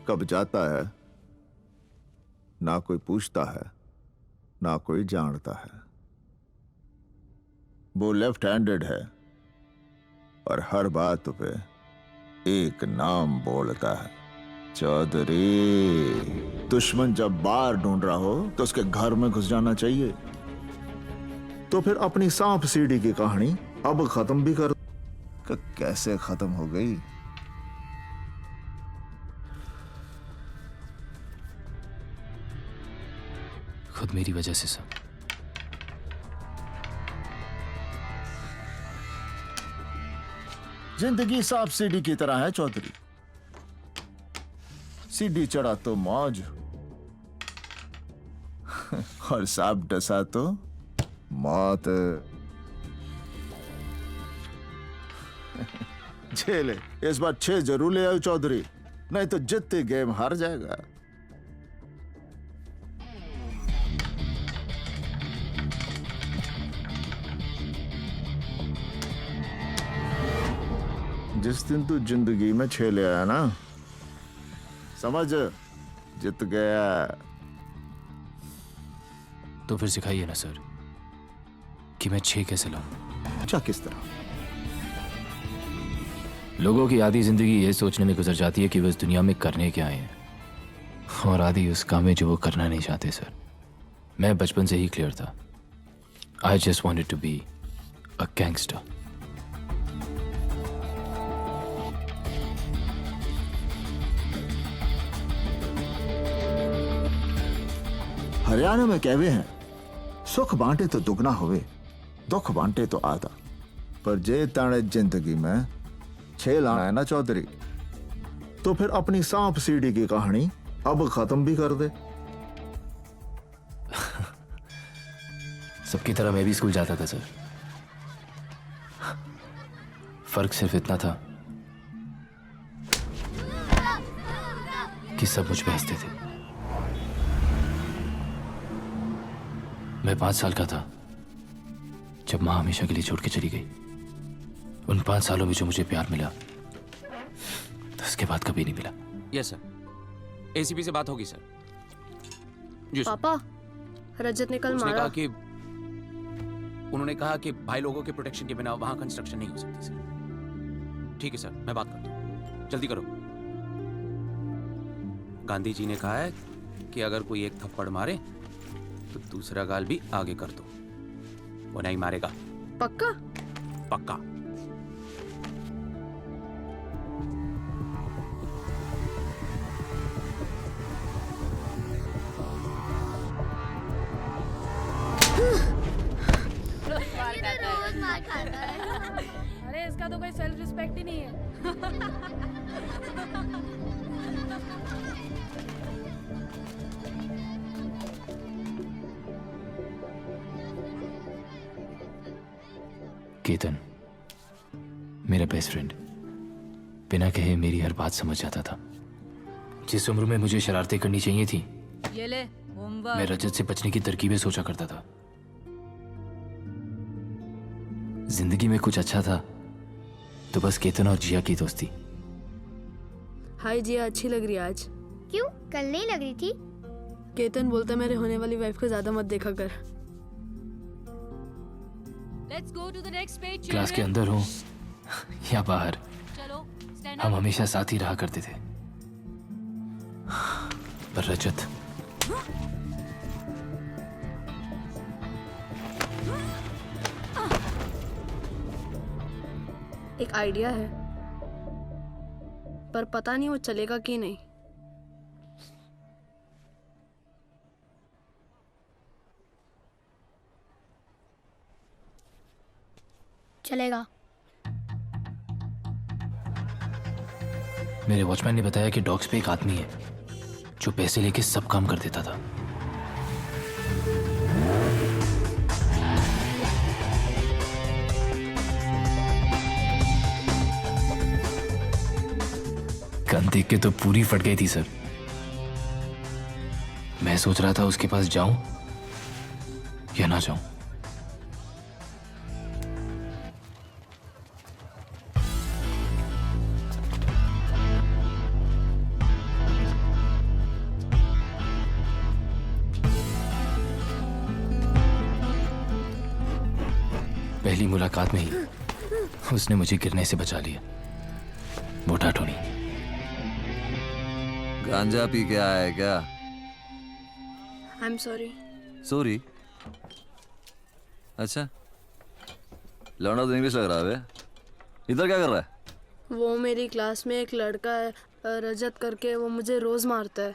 कब जाता है ना कोई पूछता है ना कोई जानता है। वो लेफ्ट हैंडेड है और हर बात पे एक नाम बोलता है, चौधरी। दुश्मन जब बाहर ढूंढ रहा हो तो उसके घर में घुस जाना चाहिए। तो फिर अपनी सांप सीढ़ी की कहानी अब खत्म भी कर। कैसे खत्म हो गई? खुद मेरी वजह से सर। जिंदगी सांप सीढ़ी की तरह है चौधरी। सीढ़ी चढ़ा तो मौज और सांप डसा तो मौत। झेले इस बार 6 जरूर ले आओ चौधरी, नहीं तो जितनी गेम हार जाएगा। जिस दिन तू जिंदगी में 6 ले आया ना, समझ जित गया। तो फिर सिखाइए ना सर कि मैं 6 कैसे लाऊं। अच्छा, किस तरह? लोगों की आधी जिंदगी ये सोचने में गुजर जाती है कि वो इस दुनिया में करने क्या आए हैं, और आधी उस काम में जो वो करना नहीं चाहते। सर मैं बचपन से ही क्लियर था। I just wanted to be a gangster. Haryana में कहवे हैं, सुख बांटे तो दुगना होवे, दुख बांटे तो आधा। पर जे ताने जिंदगी में 6 लाना है ना चौधरी, तो फिर अपनी सांप सीढ़ी की कहानी अब खत्म भी कर दे। सबकी तरह मैं भी स्कूल जाता था सर। फर्क सिर्फ इतना था कि सब मुझ पे हंसते थे। मैं 5 साल का था जब मां हमेशा के लिए छोड़ के चली गई। उन 5 सालों में जो मुझे प्यार मिला, तो उसके बाद कभी नहीं मिला। यस सर, एसीपी से बात होगी सर। जी सर। पापा, रजत ने कल उसने मारा। कहा कि उन्होंने कहा कि भाई लोगों के प्रोटेक्शन के बिना वहां कंस्ट्रक्शन नहीं हो सकती सर। ठीक है सर, मैं बात करता हूँ, जल्दी करो। गांधी जी ने कहा है कि अगर कोई एक थप्पड़ मारे तो दूसरा गाल भी आगे कर दो। वो नहीं मारेगा। पक्का? पक्का। रोज मार खाता है। अरे इसका तो कोई सेल्फ रिस्पेक्ट ही नहीं है। केतन मेरा बेस्ट फ्रेंड बिना कहे मेरी हर बात समझ जाता था। जिस उम्र में मुझे शरारतें करनी चाहिए थी, ये ले होमवर्क। मैं रजत से बचने की तरकीबें सोचा करता था। जिंदगी में कुछ अच्छा था तो बस केतन और जिया की दोस्ती। हाय जिया, अच्छी लग रही है आज। क्यों, कल नहीं लग रही थी? केतन बोलता मेरे होने वाली वाइफ को ज्यादा मत देखा कर। Let's go to the next page, class के children. अंदर हो या बाहर, चलो, stand हम up. हमेशा साथ ही रहा करते थे। पर रजत, एक आइडिया है, पर पता नहीं वो चलेगा कि नहीं। चलेगा। मेरे वॉचमैन ने बताया कि डॉग्स पे एक आदमी है जो पैसे लेके सब काम कर देता था। गन देख के तो पूरी फट गई थी सर। मैं सोच रहा था उसके पास जाऊं या ना जाऊं। पहली मुलाकात में ही उसने मुझे गिरने से बचा लिया। मोटा टोनी। गांजा पी के आया है क्या? I am sorry. सॉरी? अच्छा, लौंडा तो इंग्लिश लग रहा है बे। इधर क्या कर रहा है? वो मेरी क्लास में एक लड़का है रजत करके, वो मुझे रोज मारता है।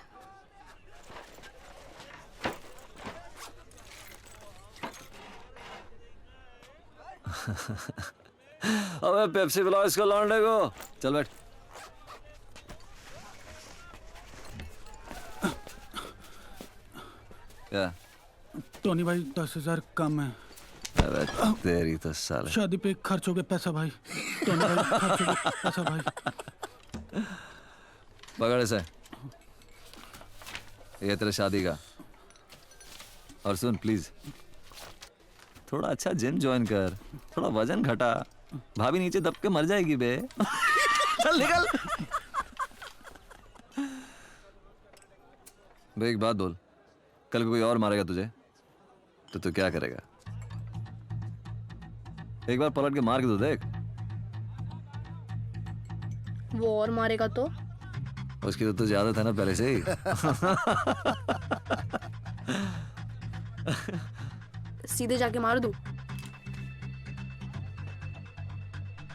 अबे पेप्सी पिलाओ इसको लौंडे को। चल बैठ। क्या? टोनी भाई 10,000 कम है। अबे तेरी तो साले। शादी पे खर्च हो गया पैसा भाई। टोनी भाई खर्च हो गया पैसा भाई। पकड़ इसे। ये तेरे शादी का। और सुन प्लीज, थोड़ा अच्छा जिम ज्वाइन कर, थोड़ा वजन घटा। भाभी नीचे दब के मर जाएगी बे। चल निकल। बे एक बात बोल, कल को कोई और मारेगा तुझे तो तू क्या करेगा? एक बार पलट के मार के तो देख। वो और मारेगा तो? उसकी तो तुझे आदत है ना पहले से ही। सीधे जाके मार दूं?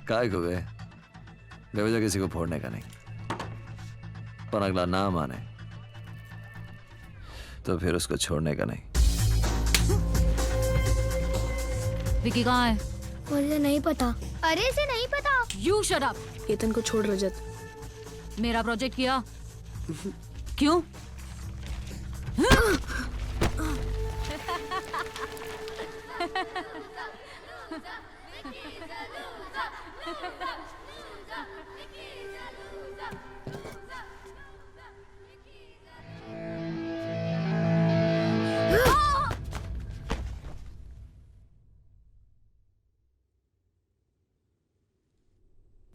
काय को गए बेवजह किसी को फोड़ने का नहीं, पर अगला ना माने तो फिर उसको छोड़ने का नहीं। विकी कहाँ है? मुझे नहीं पता। अरे इसे नहीं पता। You shut up. केतन को छोड़ रजत। मेरा प्रोजेक्ट किया क्यों?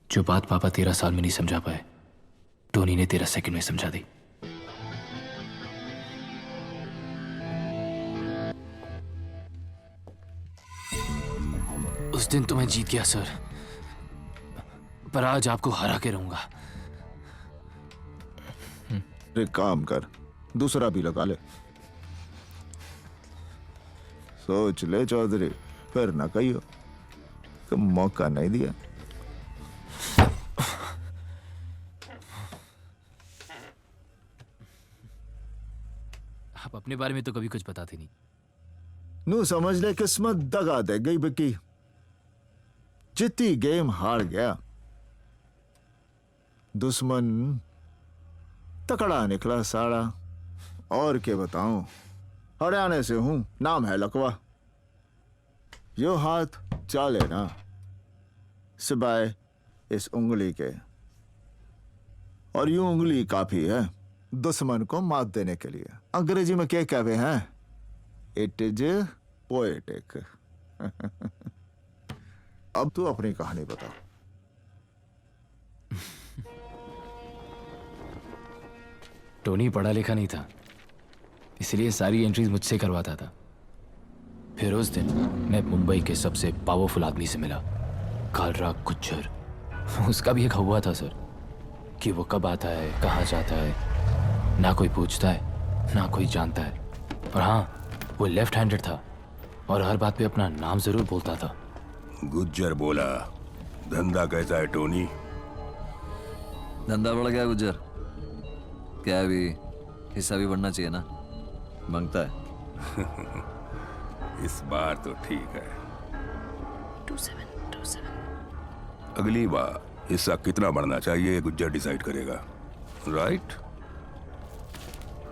जो बात पापा 13 साल में नहीं समझा पाए, टोनी ने 13 सेकंड में समझा दी। उस दिन तो मैं जीत गया सर, पर आज आपको हरा के रहूंगा। एक काम कर, दूसरा भी लगा ले। सोच ले चौधरी, फिर ना कहियो कि मौका नहीं दिया। आप अपने बारे में तो कभी कुछ बताते नहीं। नू समझ ले किस्मत दगा दे गई बिकी। जितनी गेम हार गया, दुश्मन तकड़ा निकला साड़ा। और क्या बताऊं, हरियाणा से हूं, नाम है लकवा। यो हाथ चाले ना सिवाय इस उंगली के, और यूं उंगली काफी है दुश्मन को मात देने के लिए। अंग्रेजी में क्या कहते हैं? It is poetic. अब तू अपनी कहानी बता। टोनी पढ़ा लिखा नहीं था, इसलिए सारी एंट्रीज मुझसे करवाता था। फिर उस दिन मैं मुंबई के सबसे पावरफुल आदमी से मिला, कालराग गुज्जर। उसका भी एक हुआ था सर कि वो कब आता है, कहाँ जाता है, ना कोई पूछता है ना कोई जानता है। और हाँ, वो लेफ्ट हैंडेड था और हर बात पे अपना नाम जरूर बोलता था। गुज्जर बोला, धंधा कैसा है टोनी? धंधा बढ़ गया गुज्जर। क्या अभी हिस्सा भी बढ़ना चाहिए ना? मांगता है। इस बार तो ठीक है। 2727। अगली बार हिस्सा कितना बढ़ना चाहिए ये गुज्जर डिसाइड करेगा, राइट?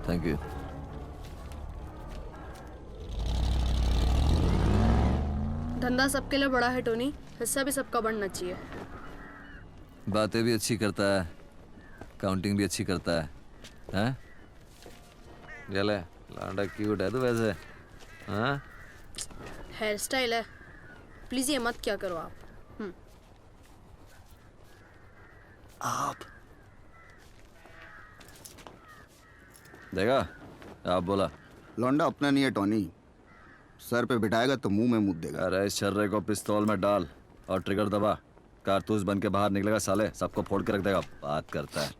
Thank you. धंधा सबके लिए बड़ा है टोनी, हिस्सा भी सबका बढ़ना चाहिए। बातें भी अच्छी करता है, काउंटिंग भी अच्छी करता है। हैं? चले, लांडा क्यूट है तो वैसे। हाँ? हेयर स्टाइल है, प्लीज ये मत क्या करो आप। आप देखा? आप बोला लौंडा अपना नहीं है टोनी, सर पे बिठाएगा तो मुंह में मुद देगा। अरे इस छर्रे को पिस्तौल में डाल और ट्रिगर दबा, कारतूस बन के बाहर निकलेगा साले, सबको फोड़ के रख देगा। बात करता है।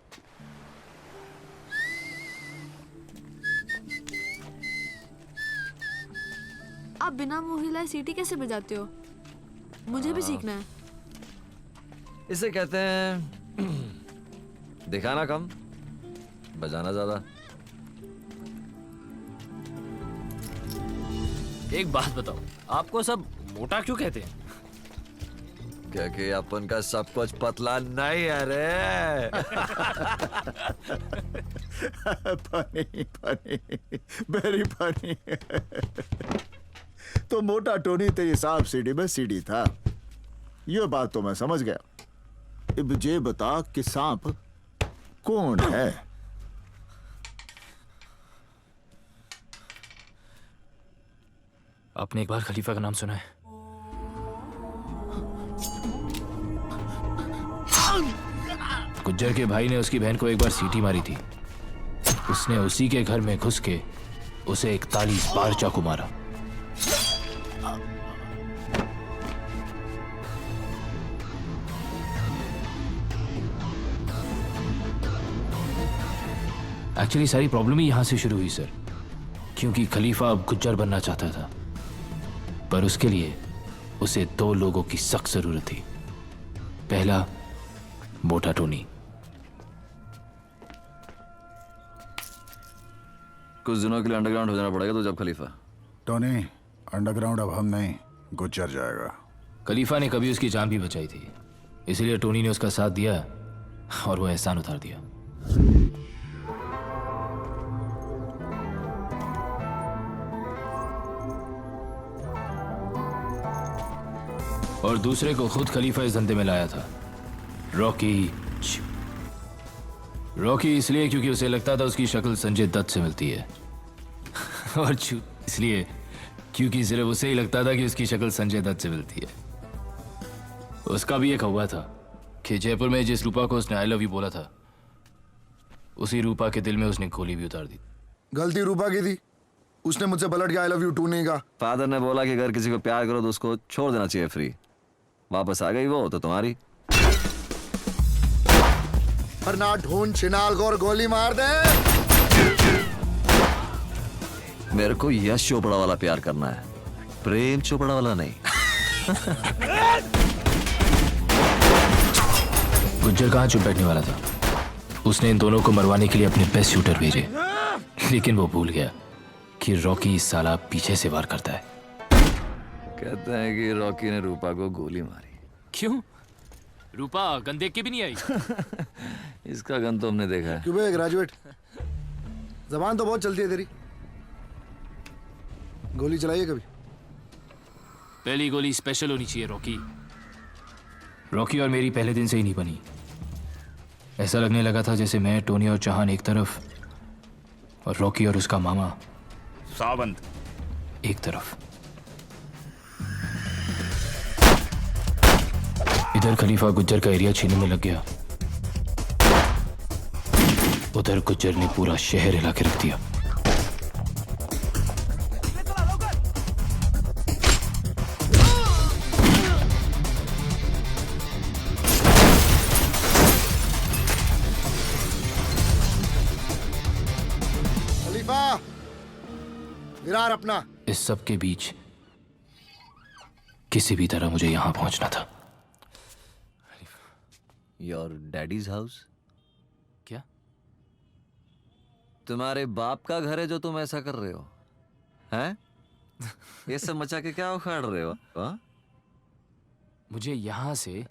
आप बिना मुंह हिलाए सीटी कैसे बजाते हो? मुझे भी सीखना है। इसे कहते हैं दिखाना कम, बजाना ज्यादा। एक बात बताओ, आपको सब मोटा क्यों कहते हैं? क्योंकि अपन का सब कुछ पतला नहीं है रे। Funny funny, very funny. तो मोटा टोनी तेरी सांप सीढ़ी में सीढ़ी था, ये बात तो मैं समझ गया। अब ये बता कि सांप कौन है? आपने एक बार खलीफा का नाम सुना है? गुज्जर के भाई ने उसकी बहन को एक बार सीटी मारी थी। उसने उसी के घर में घुस के उसे 41 बार चाकू मारा। एक्चुअली सारी प्रॉब्लम ही यहां से शुरू हुई सर, क्योंकि खलीफा अब गुज्जर बनना चाहता था, पर उसके लिए उसे 2 लोगों की सख्त जरूरत थी। पहला, मोटा टोनी। कुछ दिनों के लिए अंडरग्राउंड हो जाना पड़ेगा तो जब खलीफा। टोनी, अंडरग्राउंड अब हम नहीं, गुज्जर जाएगा। खलीफा ने कभी उसकी जान भी बचाई थी, इसलिए टोनी ने उसका साथ दिया और वो एहसान उतार दिया। और दूसरे को खुद खलीफा इस धंधे में लाया था, रॉकी। रॉकी इसलिए क्योंकि उसे लगता था उसकी शक्ल संजय दत्त से मिलती है, और इसलिए क्योंकि सिर्फ उसे ही लगता था कि उसकी शक्ल संजय दत्त से मिलती है। उसका भी एक हुआ था कि जयपुर में जिस रूपा को उसने आई लव यू बोला था, उसी रूपा के दिल में उसने गोली भी उतार दी। गलती रूपा की थी, उसने मुझसे पलट के आई लव यू टू नहीं कहा। फादर ने बोला कि अगर किसी को प्यार करो तो उसको छोड़ देना चाहिए फ्री। वापस आ गई वो तो तुम्हारी। पर ना ढूंढ छिनाल को और गोली मार दे। मेरे को यश चोपड़ा वाला प्यार करना है, प्रेम चोपड़ा वाला नहीं। गुज्जर कहाँ चुप बैठने वाला था। उसने इन दोनों को मरवाने के लिए अपने बेस्ट शूटर भेजे, लेकिन वो भूल गया कि रॉकी इस साला पीछे से वार करता है। कहते हैं कि रॉकी ने रूपा को गोली मारी। क्यों? रूपा गन देख के भी नहीं आई। इसका गन तो हमने देखा है। क्यों बे ग्रेजुएट, जबान तो बहुत चलती है तेरी। गोली चलाइए कभी? पहली गोली स्पेशल होनी चाहिए रॉकी। रॉकी और मेरी पहले दिन से ही नहीं बनी। ऐसा लगने लगा था जैसे मैं, टोनी और चौहान एक तरफ और रॉकी और उसका मामा सावंत एक तरफ। इधर खलीफा गुज्जर का एरिया छीनने में लग गया, उधर गुज्जर ने पूरा शहर हिला के रख दिया। खलीफा, विरार अपना। इस सब के बीच किसी भी तरह मुझे यहां पहुंचना था। Your daddies house? क्या? तुम्हारे बाप का घर है जो तुम ऐसा कर रहे हो? हैं? ये सब मचा के क्या उखाड़ रहे हो? हाँ? मुझे यहां से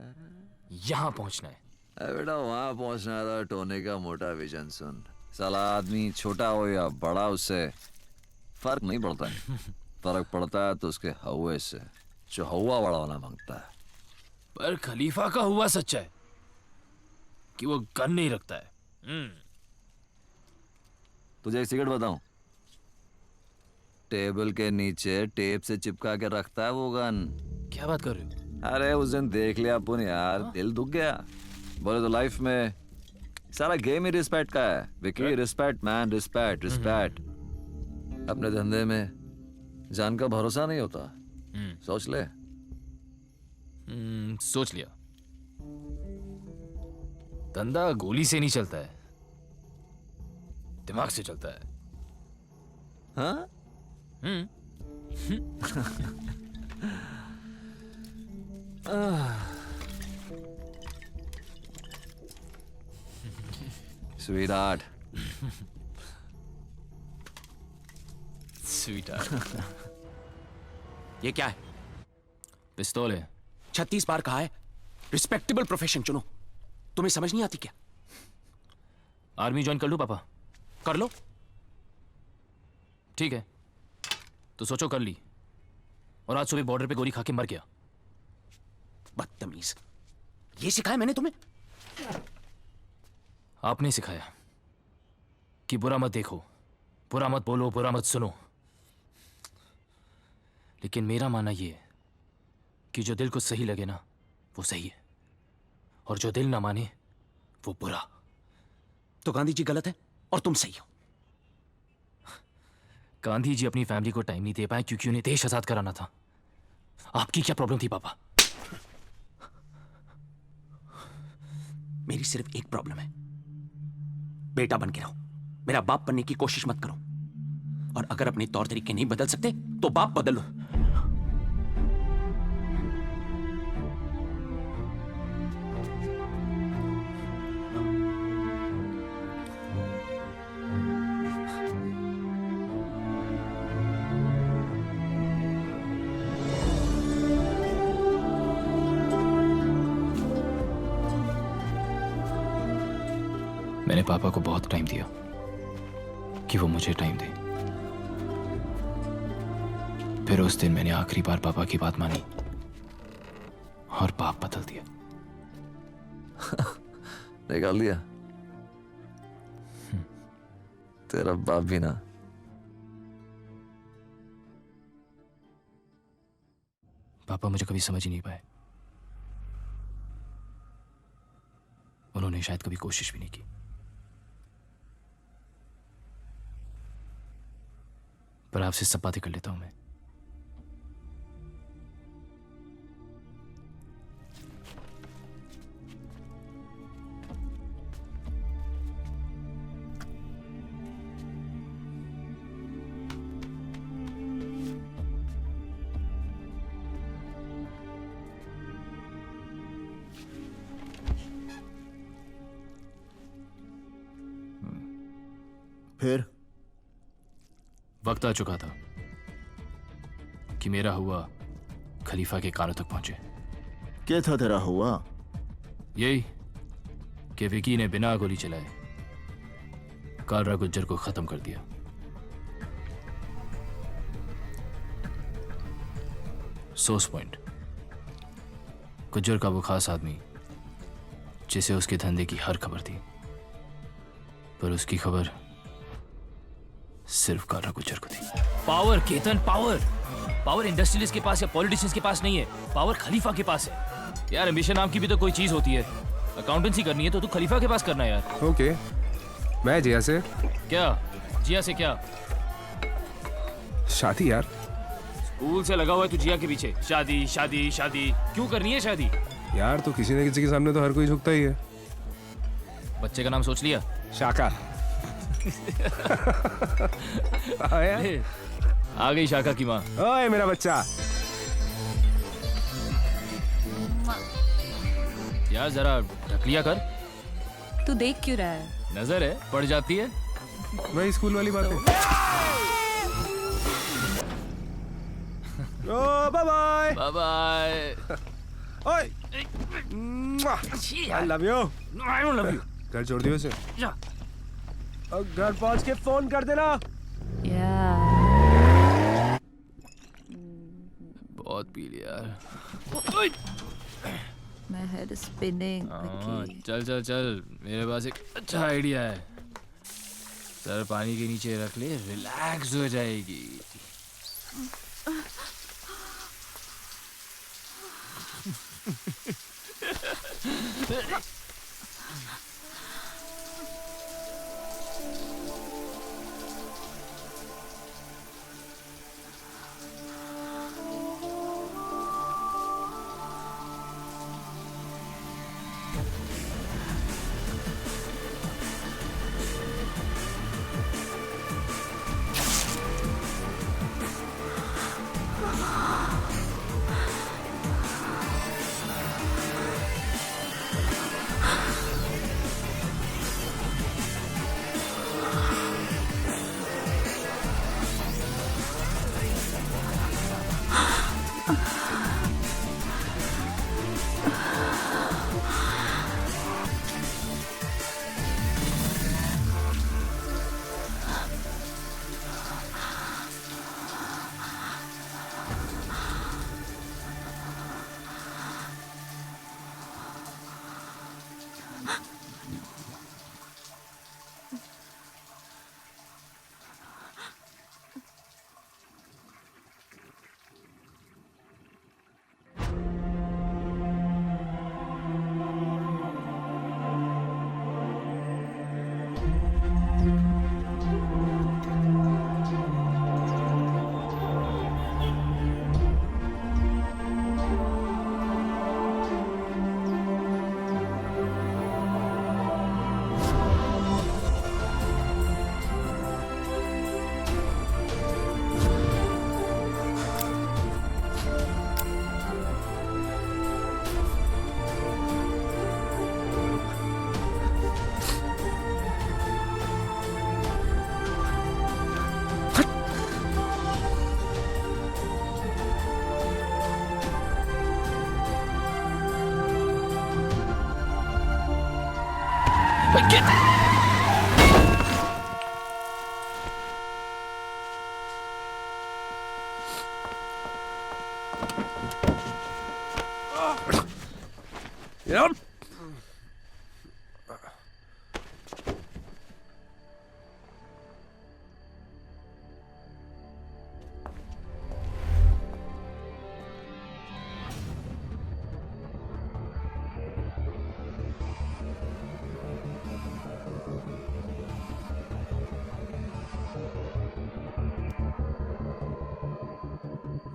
यहां पहुंचना है। अरे बेटा, वहां पहुंचना था। टोनी का मोटा विजन सुन। साला आदमी छोटा हो या बड़ा, उससे फर्क नहीं पड़ता है। फर्क पड़ता है तो उसके हवा से, जो हवा बड़ा होना मांगता है। पर खलीफा का हुआ सच्चा है कि वो गन नहीं रखता है। तुझे एक सिगरेट बताऊं? टेबल के नीचे टेप से चिपका के रखता है वो गन। क्या बात कर रहे हो? अरे उस दिन देख लिया अपन यार, दिल दुख गया। बोले तो लाइफ में सारा गेम ही रिस्पेक्ट का है। Vicky, respect man, respect respect. अपने धंधे में जान का भरोसा नहीं होता, सोच ले। सोच लिया। धंधा गोली से नहीं चलता है, दिमाग से चलता है। हाँ? Sweetheart. स्वीट ये क्या है? पिस्तौल है। 36 बार कहा है रिस्पेक्टेबल प्रोफेशन चुनो, तुम्हें समझ नहीं आती क्या? आर्मी ज्वाइन कर लूं पापा? कर लो। ठीक है, तो सोचो कर ली, और आज सुबह बॉर्डर पे गोली खा के मर गया। बदतमीज, ये सिखाया मैंने तुम्हें? आपने सिखाया कि बुरा मत देखो, बुरा मत बोलो, बुरा मत सुनो। लेकिन मेरा मानना यह है कि जो दिल को सही लगे ना वो सही है, और जो दिल ना माने वो बुरा। तो गांधी जी गलत है और तुम सही हो। गांधी जी अपनी फैमिली को टाइम नहीं दे पाए क्योंकि उन्हें देश आजाद कराना था। आपकी क्या प्रॉब्लम थी पापा? मेरी सिर्फ एक प्रॉब्लम है, बेटा बन के रहो, मेरा बाप बनने की कोशिश मत करो। और अगर अपने तौर तरीके नहीं बदल सकते तो बाप बदलो। मैंने पापा को बहुत टाइम दिया कि वो मुझे टाइम दे। फिर उस दिन मैंने आखिरी बार पापा की बात मानी और बाप बदल दिया। निकाल दिया तेरा बाप भी ना। पापा मुझे कभी समझ ही नहीं पाए, उन्होंने शायद कभी कोशिश भी नहीं की। पर आपसे सब बातें कर लेता हूं मैं। फिर वक्त आ चुका था कि मेरा हुआ खलीफा के कानों तक पहुंचे। क्या था तेरा हुआ? यही कि विकी ने बिना गोली चलाए कालरा गुज्जर को खत्म कर दिया। सोर्स पॉइंट, गुज्जर का वो खास आदमी जिसे उसके धंधे की हर खबर थी, पर उसकी खबर सिर्फ कालरा गुज्जर को थी। Power Ketan, power power industrialist के पास या पॉलिटिशियंस के पास नहीं है, पावर खलीफा के पास है। यार एम्बिशन नाम की भी तो कोई चीज होती है। अकाउंटेंसी करनी है तो तू खलीफा के पास करना है यार। ओके, मैं जिया से। क्या जिया से? क्या शादी यार? स्कूल से लगा हुआ है तू जिया के पीछे। शादी शादी शादी क्यों करनी है शादी? यार तो किसी न किसी के सामने तो हर कोई झुकता ही है। बच्चे का नाम सोच लिया? शाका। आ गई शाका की माँ। ओए मेरा बच्चा। यार जरा ढक लिया कर। तू देख क्यों रहा है? नजर है पड़ जाती है। वही स्कूल वाली बात है। ओ बाय बाय बाय बाय। ओए I love you. I don't love you. घर छोड़ दियो इसे। और घर पहुंच के फोन कर देना। बहुत पी लिया यार। My head is spinning. चल चल चल, मेरे पास एक अच्छा आइडिया है। सर पानी के नीचे रख ले, रिलैक्स हो जाएगी।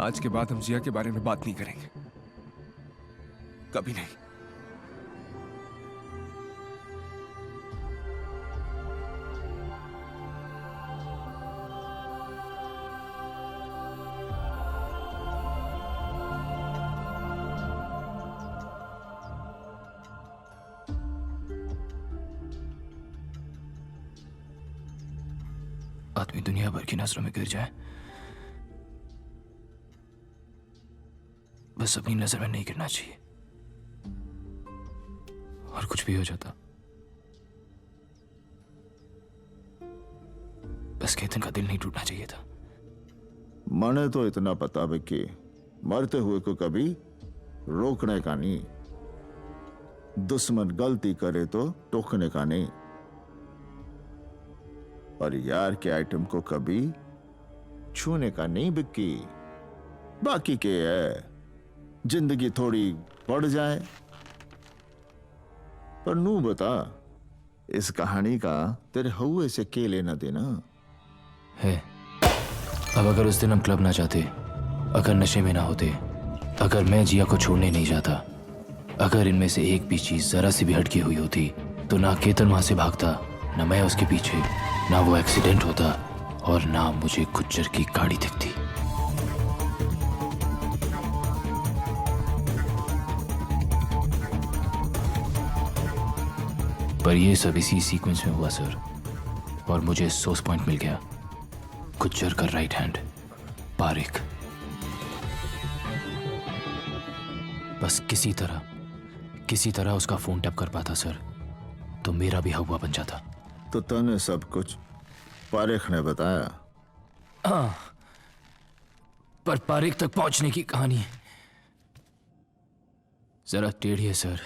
आज के बाद हम जिया के बारे में बात नहीं करेंगे, कभी नहीं। आदमी दुनिया भर की नजरों में गिर जाए, बस अपनी नजर में नहीं गिरना चाहिए। और कुछ भी हो जाता, बस केतन का दिल नहीं टूटना चाहिए था। मने तो इतना पता है कि मरते हुए को कभी रोकने का नहीं, दुश्मन गलती करे तो टोकने का नहीं, और यार के आइटम को कभी छूने का नहीं बिक्की। बाकी के है जिंदगी थोड़ी बढ़ जाए, पर नू बता इस कहानी का तेरे हुए से के लेना देना है। अब अगर उस दिन हम क्लब ना जाते, अगर नशे में ना होते, अगर मैं जिया को छोड़ने नहीं जाता, अगर इनमें से एक भी चीज जरा सी भी हटकी हुई होती, तो ना केतन वहां से भागता, ना मैं उसके पीछे, ना वो एक्सीडेंट होता, और ना मुझे गुज्जर की गाड़ी दिखती। पर ये सब इसी सीक्वेंस में हुआ सर, और मुझे सोर्स पॉइंट मिल गया, गुज्जर का राइट हैंड पारिक। बस किसी तरह उसका फोन टैप कर पाता सर, तो मेरा भी हवा बन जाता। तो तने सब कुछ पारिक ने बताया? हाँ, पर पारिक तक पहुंचने की कहानी जरा टेढ़ी है सर।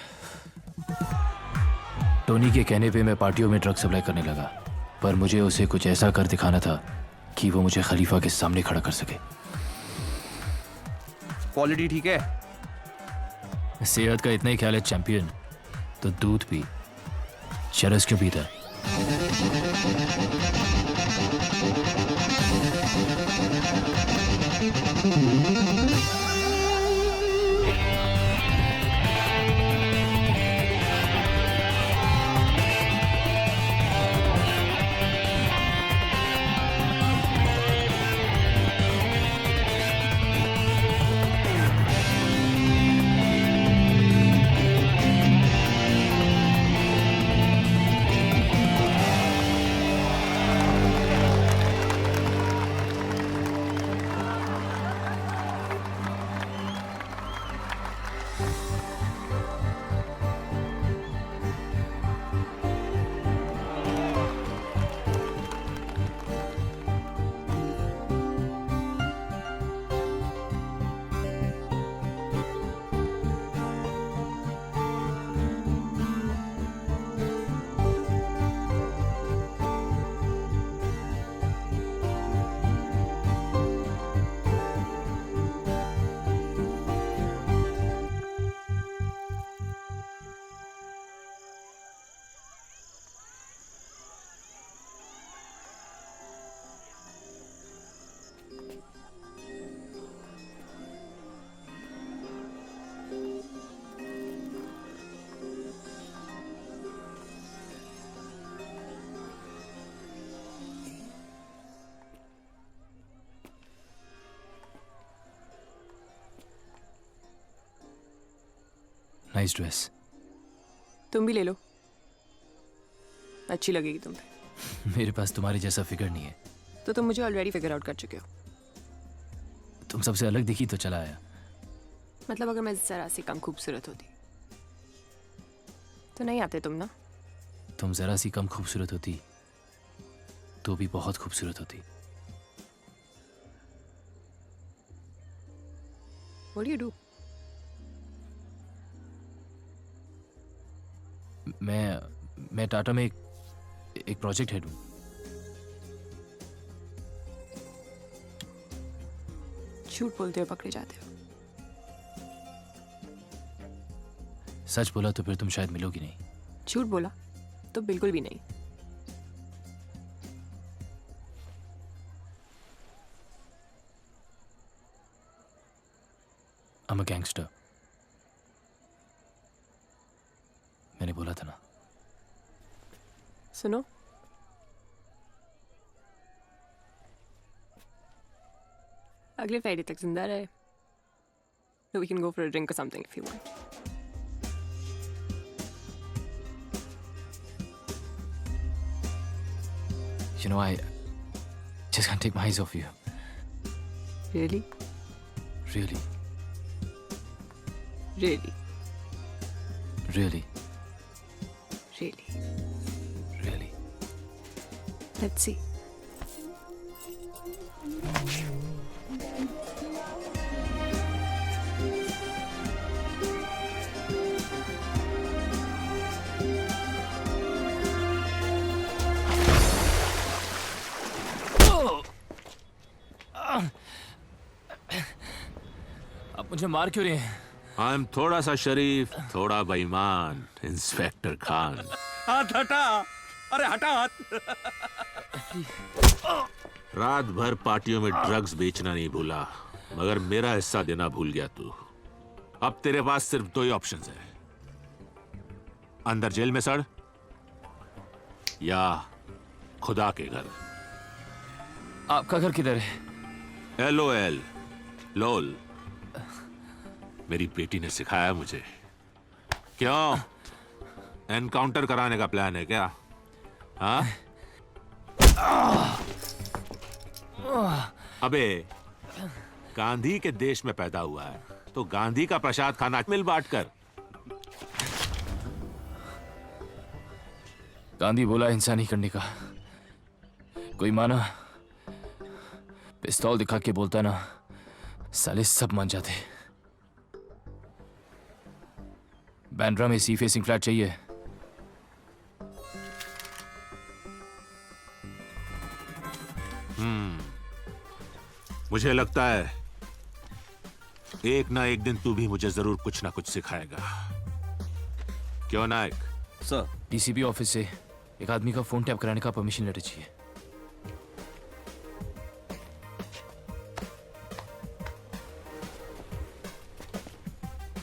टोनी के कहने पे मैं पार्टियों में ड्रग सप्लाई करने लगा, पर मुझे उसे कुछ ऐसा कर दिखाना था कि वो मुझे खलीफा के सामने खड़ा कर सके। क्वालिटी ठीक है? सेहत का इतना ही ख्याल है चैंपियन, तो दूध पी, चरस क्यों पीता है? Nice dress. तुम भी ले लो, अच्छी लगेगी तुम पे। मेरे पास तुम्हारे जैसा फिगर नहीं है। तो तुम मुझे ऑलरेडी फिगर आउट कर चुके हो। तुम सबसे अलग दिखी तो चला आया। मतलब अगर मैं जरा सी कम खूबसूरत होती तो नहीं आते तुम ना। तुम जरा सी कम खूबसूरत होती तो भी बहुत खूबसूरत होती। What do you do? मैं टाटा में एक प्रोजेक्ट हेड हूँ। झूठ बोलते हुए पकड़े जाते हो। सच बोला तो फिर तुम शायद मिलोगी नहीं। झूठ बोला तो बिल्कुल भी नहीं। I'm a gangster। मैंने बोला था ना। सुनो, अगले फ्राइडे तक जिंदा रहे। So we can go for a drink or something if you want. You know, I just can't take my eyes off you. Really? Really, Really? really, Really? really। Let's see. आप मुझे मार क्यों रहे हैं? I am थोड़ा सा शरीफ, थोड़ा बेईमान, इंस्पेक्टर खान। हाथ हटा। अरे हटा हाथ। रात भर पार्टियों में ड्रग्स बेचना नहीं भूला, मगर मेरा हिस्सा देना भूल गया तू। अब तेरे पास सिर्फ दो ही ऑप्शंस है, अंदर जेल में सड़ या खुदा के घर। आपका घर किधर है? LOL, लोल। मेरी बेटी ने सिखाया मुझे। क्यों, एनकाउंटर कराने का प्लान है क्या? हाँ? अबे, गांधी के देश में पैदा हुआ है तो गांधी का प्रसाद खाना मिल बांट कर। गांधी बोला हिंसा नहीं करने का। कोई माना? पिस्तौल दिखा के बोलता ना, साले सब मान जाते। बैंड्रा में सी फेसिंग फ्लैट चाहिए। मुझे लगता है एक ना एक दिन तू भी मुझे जरूर कुछ ना कुछ सिखाएगा। क्यों नायक? सर, डीसीपी ऑफिस से एक आदमी का फोन टैप कराने का परमिशन लेटर चाहिए।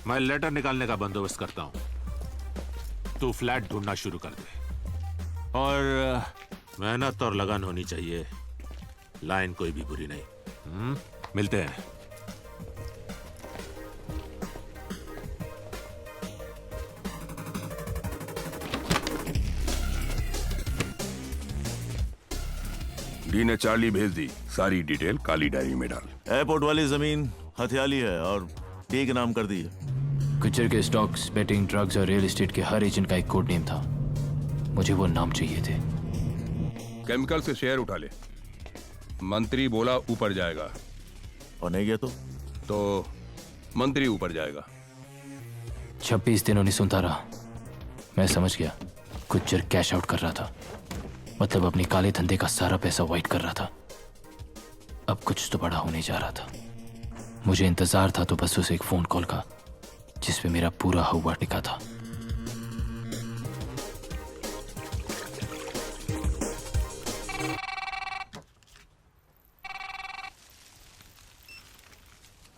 मैं लेटर निकालने का बंदोबस्त करता हूं, तू फ्लैट ढूंढना शुरू कर दे। और मेहनत और लगन होनी चाहिए, लाइन कोई भी बुरी नहीं। मिलते हैं। डी ने चार्ली भेज दी, सारी डिटेल काली डायरी में डाल। एयरपोर्ट वाली जमीन हथियाली है और डी के नाम कर दी है। गुज्जर के स्टॉक्स, बेटिंग, ड्रग्स और रियल एस्टेट के हर एजेंट का एक कोड नेम था। मुझे वो नाम चाहिए थे। केमिकल से शेयर उठा ले। मंत्री बोला ऊपर जाएगा, और नहीं गया तो मंत्री ऊपर जाएगा। 26 दिन 1917। मैं समझ गया, गुज्जर कैश आउट कर रहा था, मतलब अपनी काले धंधे का सारा पैसा वाइट कर रहा था। अब कुछ तो बड़ा होने जा रहा था। मुझे इंतजार था तो बस उसे एक फोन कॉल का, जिसपे मेरा पूरा हवा टिका था।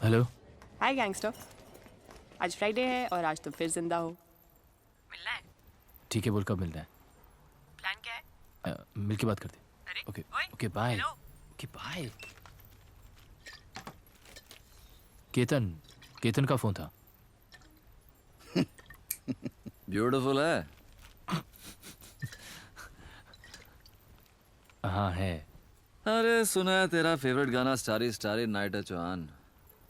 हेलो। हाय गैंगस्टर, आज फ्राइडे है और आज तुम फिर जिंदा हो। मिलना है? ठीक है, बोल कब मिलना है? प्लान क्या है? मिल के बात करते। Okay okay bye. Okay bye. Ketan का फोन था। ब्यूटीफुल है। हाँ है। अरे सुना है तेरा फेवरेट गाना स्टारी स्टारी नाइट है चौहान,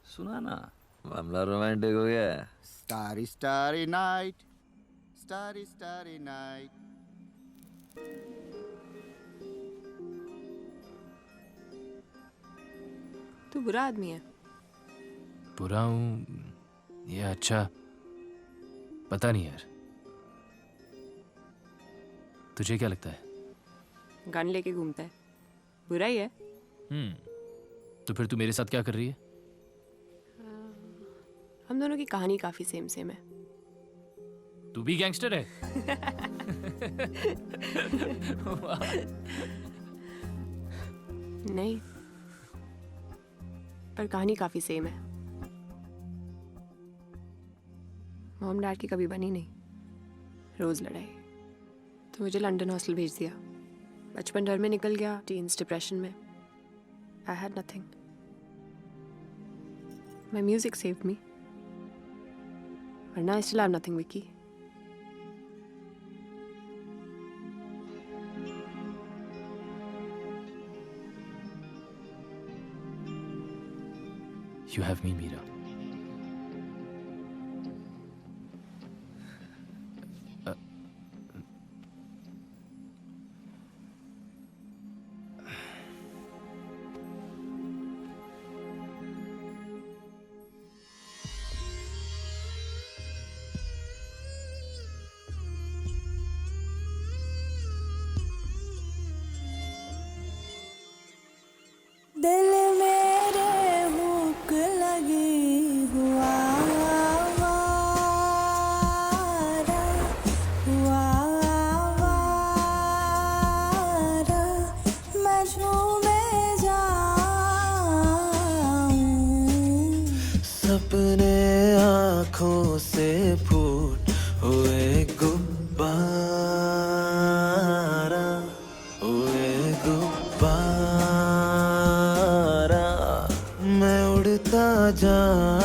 सुना ना, मामला रोमांटिक हो गया है। Starry starry night, starry starry night, तू बुरा आदमी है। बुरा हूँ या अच्छा पता नहीं यार, तुझे क्या लगता है? गन लेके घूमता है, बुरा ही है। तो फिर तू मेरे साथ क्या कर रही है? हम दोनों की कहानी काफी सेम सेम है। तू भी गैंगस्टर है? नहीं, पर कहानी काफी सेम है। मॉम डैड की कभी बनी नहीं, रोज लड़ाई। तो मुझे लंदन हॉस्टल भेज दिया। बचपन डर में निकल गया, टीन्स डिप्रेशन में। I had nothing. My music saved me, वरना I still have nothing Vicky. You have me, Meera. दिल मेरे हुक लगी हुआ आवारा, हुआ आवारा, मैं झूमे जाऊं। सपने आँखों से फूट हुए गुब्बारा, हुए गुब्बारा, मैं उड़ता जाऊं।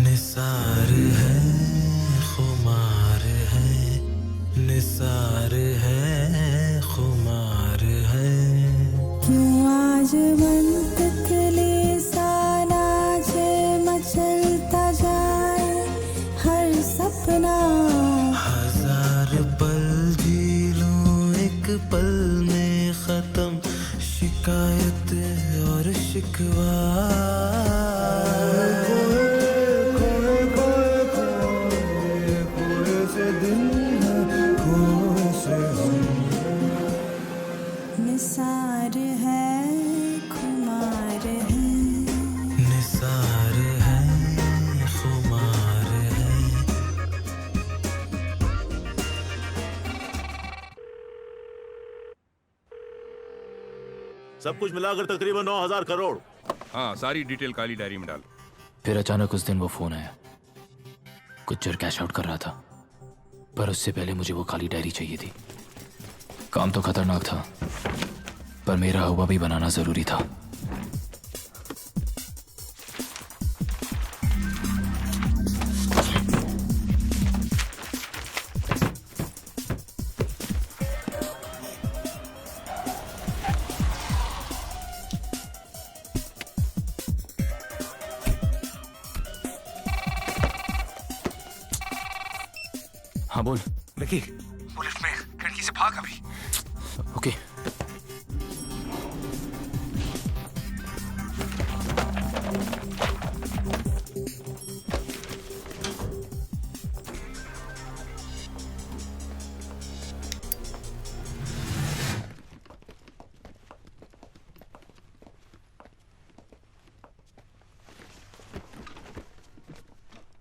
निसार है, खुमार है, निसार है, खुमार है। क्यों आज मन तितली सा नाचे, मचलता जाए हर सपना। हजार पल जी लूं एक पल में खत्म, शिकायत और शिकवा। निसार है, खुमार है, निसार है, खुमार है। सब कुछ मिलाकर तकरीबन 9,000 करोड़। हाँ, सारी डिटेल काली डायरी में डाल। फिर अचानक उस दिन वो फोन आया। गुज्जर कैश आउट कर रहा था, पर उससे पहले मुझे वो काली डायरी चाहिए थी। काम तो खतरनाक था, पर मेरा हुआ भी बनाना जरूरी था। हाँ बोल। विकी, वो लिफ्ट में खिड़की से भाग अभी। ओके।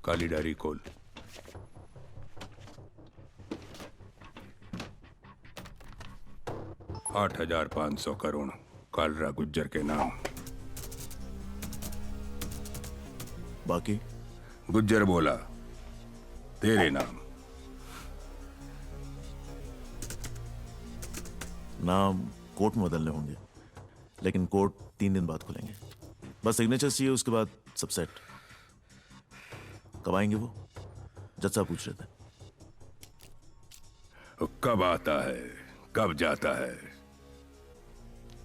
काली डायरी खोल। $8,500 करोड़ कालरा गुज्जर के नाम। बाकी गुज्जर बोला तेरे नाम। नाम कोर्ट में बदलने होंगे, लेकिन कोर्ट 3 दिन बाद खुलेंगे। बस सिग्नेचर चाहिए, उसके बाद सब सेट। कब आएंगे वो? जज साहब पूछ रहे थे। कब आता है कब जाता है,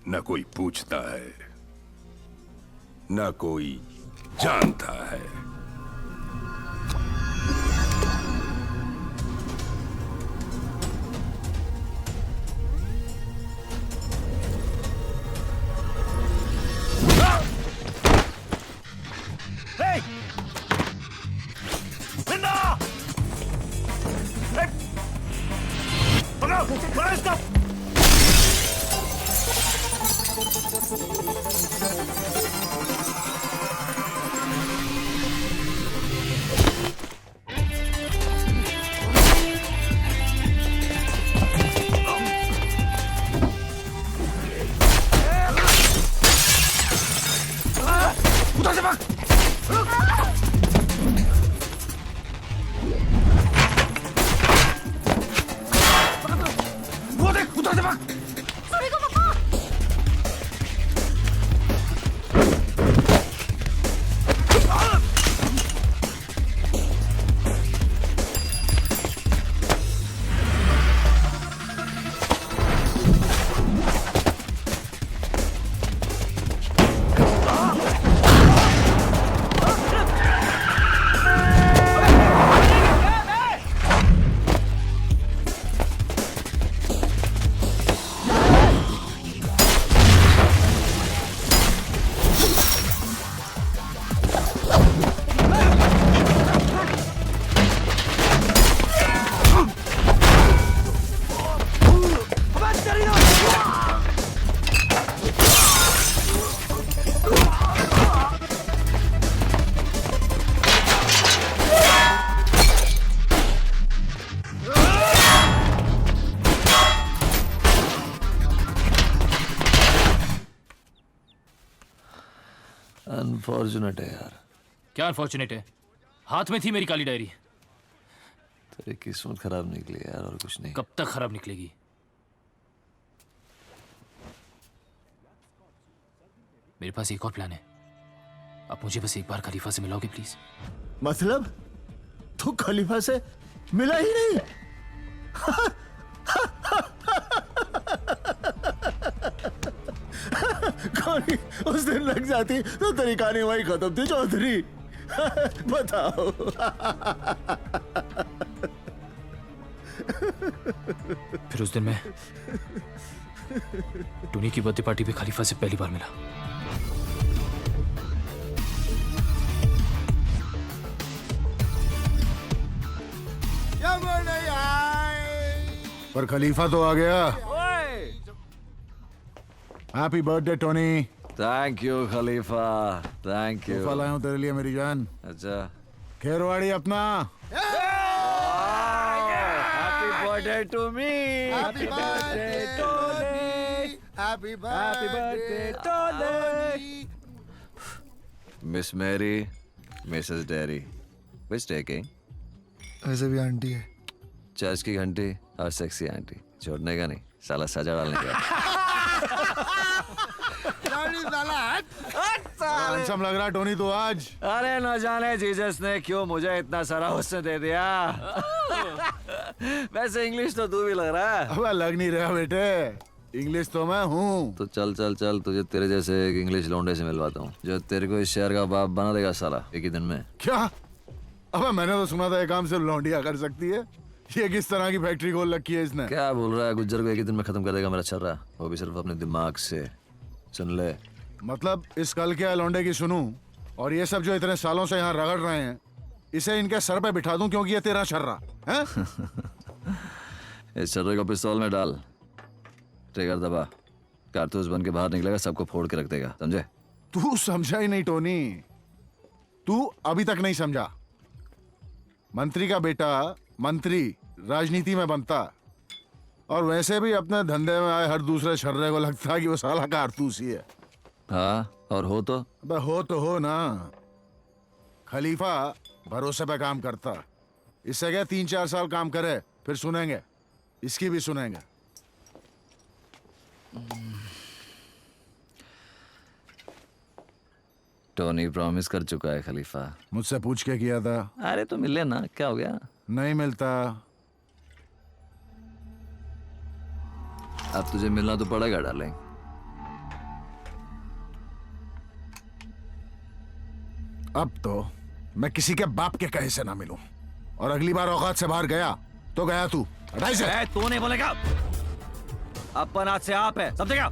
न कोई पूछता है न कोई जानता है। अनफॉर्चुनेट है यार। क्या अनफॉर्चुनेट है? हाथ में थी मेरी काली डायरी। तेरी किस्मत खराब निकली यार, और कुछ नहीं। कब तक खराब निकलेगी? मेरे पास एक और प्लान है। आप मुझे बस एक बार खलीफा से मिलाओगे प्लीज? मतलब तू खलीफा से मिला ही नहीं? कौन उस दिन लग जाती तो तेरी कहानी वही खत्म थी चौधरी। बताओ। फिर उस दिन मैं टोनी की बर्थडे पार्टी पे खलीफा से पहली बार मिला। पर खलीफा तो आ गया। Happy birthday Tony. Thank you Khalifa, thank you. तोहफा लाया हूं तेरे लिए मेरी जान। अच्छा, खेरवाड़ी अपना। Happy birthday to me. Happy birthday Tony, happy birthday Tony. Miss Mary, Mrs Derry, which taking? ऐसे भी आंटी है। चर्च की घंटी और सेक्सी आंटी, छोड़ने का नहीं, साला सजा डालने का। हैंडसम लग रहा टोनी तो आज। अरे न जाने जीसस ने क्यों मुझे इतना सारा हुस्न दे दिया। वैसे इंग्लिश तो तू भी लग रहा है। अब लग नहीं रहा बेटे, इंग्लिश तो मैं हूँ। तो चल चल चल, तुझे तेरे जैसे एक इंग्लिश लौंडे से मिलवाता हूँ जो तेरे को इस शहर का बाप बना देगा साला एक ही दिन में। क्या? अबे मैंने तो सुना था ये काम सिर्फ लौंडिया कर सकती है। ये किस तरह की फैक्ट्री खोल रखी है इसने? क्या बोल रहा है? गुज्जर को एक ही दिन में खत्म कर देगा मेरा छर्रा, वो भी सिर्फ अपने दिमाग से। सुन ले, मतलब इस कल के लौंडे की सुनूं और ये सब जो इतने सालों से यहाँ रगड़ रहे हैं इसे इनके सर पे बिठा दूं क्योंकि ये तेरा छर्रा है। इस छर्रे को पिस्तौल में डाल, ट्रिगर दबा, कारतूस बन के बाहर निकलेगा, सबको फोड़ के रख देगा, समझे? तू समझा ही नहीं टोनी, तू अभी तक नहीं समझा। मंत्री का बेटा मंत्री राजनीति में बनता, और वैसे भी अपने धंधे में आए हर दूसरे छर्रे को लगता है कि वो साला कारतूस ही है। हाँ, और हो तो? हो तो हो ना। खलीफा भरोसे पे काम करता, इससे क्या 3-4 साल काम करे फिर सुनेंगे, इसकी भी सुनेंगे। टोनी प्रॉमिस कर चुका है खलीफा। मुझसे पूछ के किया था। अरे तो मिले ना, क्या हो गया? नहीं मिलता। अब तुझे मिलना तो पड़ेगा डार्लिंग। अब तो मैं किसी के बाप के कहे से ना मिलूं, और अगली बार औकात से बाहर गया तो गया तू। हटाई से। तू नहीं बोलेगा, अपन आज से आप है, समझेगा?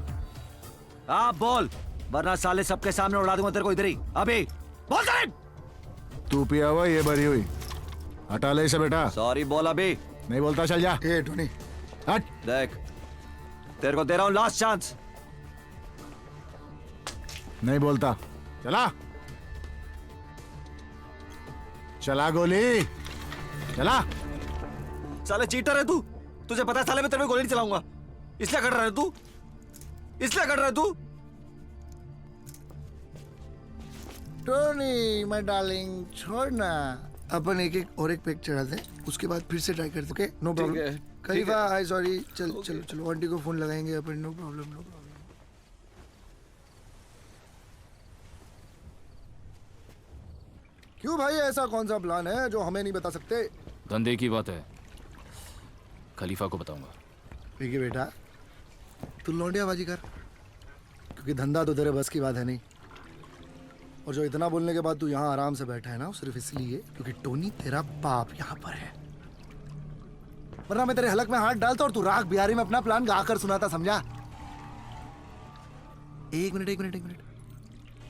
आप बोल, वरना साले सबके सामने उड़ा दूंगा तेरे को इधर ही। अभी बोल दे। तू पिया हुआ ये भरी हुई, हटा ले इसे बेटा। सॉरी बोल, अभी नहीं बोलता, चल जा। ए टोनी हट। देख, तेरे को दे रहा हूं लास्ट चांस। नहीं बोलता, चला चला गोली चला। साले चीटर है तू, तुझे पता है साले मैं तेरे पे गोली नहीं चलाऊंगा, इसलिए कर रहा है तू, इसलिए कर रहा है तू। टोनी माय डार्लिंग, छोड़ ना, अपन एक एक और एक पैक चढ़ाते हैं, उसके बाद फिर से ट्राई करते। Okay, no problem. खलीफा आई सॉरी, चलो चलो चलो, आंटी को फोन लगाएंगे अपन। No problem, no problem. क्यों भाई, ऐसा कौन सा प्लान है जो हमें नहीं बता सकते? धंधे की बात है, खलीफा को बताऊंगा। ठीक है बेटा, तू लौंडियाबाजी कर, क्योंकि धंधा तो तेरे बस की बात है नहीं। और जो इतना बोलने के बाद तू यहाँ आराम से बैठा है ना, सिर्फ इसलिए क्योंकि टोनी तेरा बाप यहाँ पर है, वरना मैं तेरे हलक में हाथ डालता और तू राग बिहारी में अपना प्लान गा कर सुनाता, समझा? एक मिनट एक मिनट एक मिनट,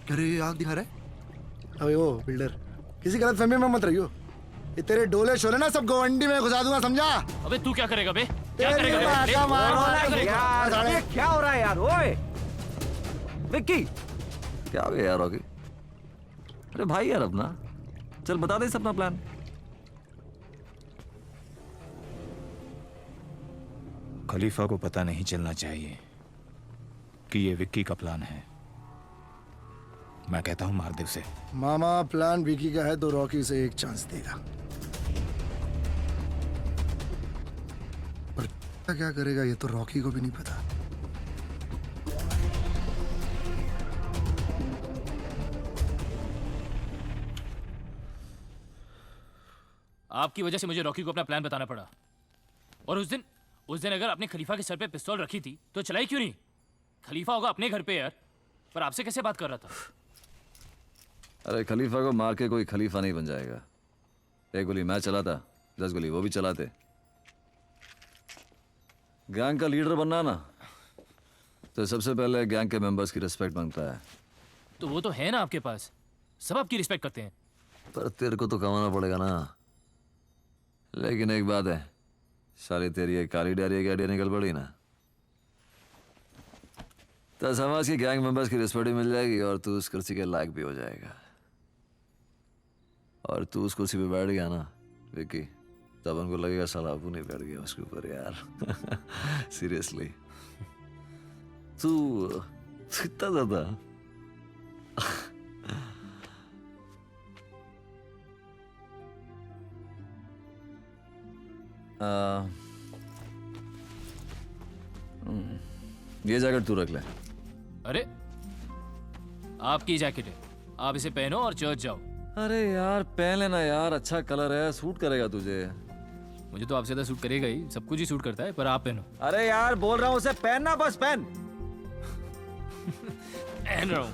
क्या रे आग दिखा रहा है? अबे वो बिल्डर, किसी गलत फहमी में मत रहियो, ये तेरे डोले शोले ना सब गवंडी में घुसा दूंगा, समझा? अबे तू क्या करेगा बे? क्या तेरी करेगा माँ बे? का मार। यार ये क्या हो रहा है यार? ओए विक्की, क्या हो गया यार? होगी अरे भाई यार, अपना चल बता दे अपना प्लान। खलीफा को पता नहीं चलना चाहिए कि ये विक्की का प्लान है। मैं कहता हूं मार दे उसे। मामा, प्लान विकी का है तो रॉकी से एक चांस देगा, पर क्या करेगा ये तो रॉकी को भी नहीं पता। आपकी वजह से मुझे रॉकी को अपना प्लान बताना पड़ा, और उस दिन अगर आपने खलीफा के सर पे पिस्तौल रखी थी तो चलाई क्यों नहीं? खलीफा होगा अपने घर पे यार, पर आपसे कैसे बात कर रहा था? अरे खलीफा को मार के कोई खलीफा नहीं बन जाएगा। एक गोली मैं चलाता, 10 गोली वो भी चलाते। गैंग का लीडर बनना ना, तो सबसे पहले गैंग के मेंबर्स की रिस्पेक्ट मांगता है। तो वो तो है ना आपके पास, सब आपकी रिस्पेक्ट करते हैं। पर तेरे को तो कमाना पड़ेगा ना। लेकिन एक बात है, सारी तेरी एक काली डायरी की आइडिया निकल पड़ी ना, तो समाज की गैंग मेंबर्स की रिस्पेक्ट भी मिल जाएगी और तू उस कुर्सी के लायक भी हो जाएगा। और तू उस कुर्सी पे बैठ गया ना विक्की, तब उनको लगेगा साला अबू नहीं बैठ गया उसके ऊपर यार। सीरियसली तू इतना ज्यादा ये जैकेट तू रख ले। अरे आपकी जैकेट है, आप इसे पहनो और चर्च जाओ। अरे यार पहन लेना यार, अच्छा कलर है, सूट करेगा तुझे। मुझे तो आपसे ज्यादा सूट करेगा ही, सब कुछ ही सूट करता है, पर आप पहनो। अरे यार बोल रहा हूँ उसे पहनना, बस पहन। पहन रहा हूँ।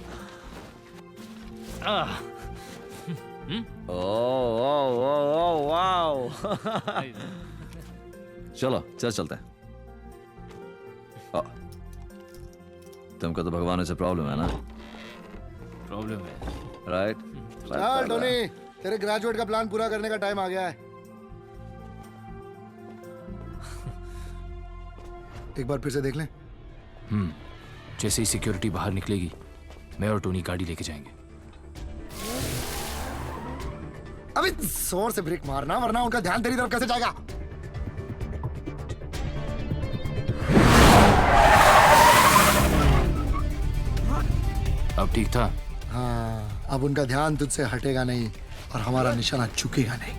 Oh wow. चलो चल चलते हैं। तुमको तो भगवान से प्रॉब्लम है ना? प्रॉब्लम है, राइट? चल टोनी, तेरे ग्रेजुएट का प्लान पूरा करने का टाइम आ गया है। एक बार फिर से देख लें। जैसे ही सिक्योरिटी बाहर निकलेगी, मैं और टोनी गाड़ी लेके जाएंगे। अभी जोर से ब्रेक मारना, वरना उनका ध्यान तेरी तरफ कैसे जाएगा? अब ठीक था? हाँ, अब उनका ध्यान तुझसे हटेगा नहीं और हमारा निशाना चुकेगा नहीं।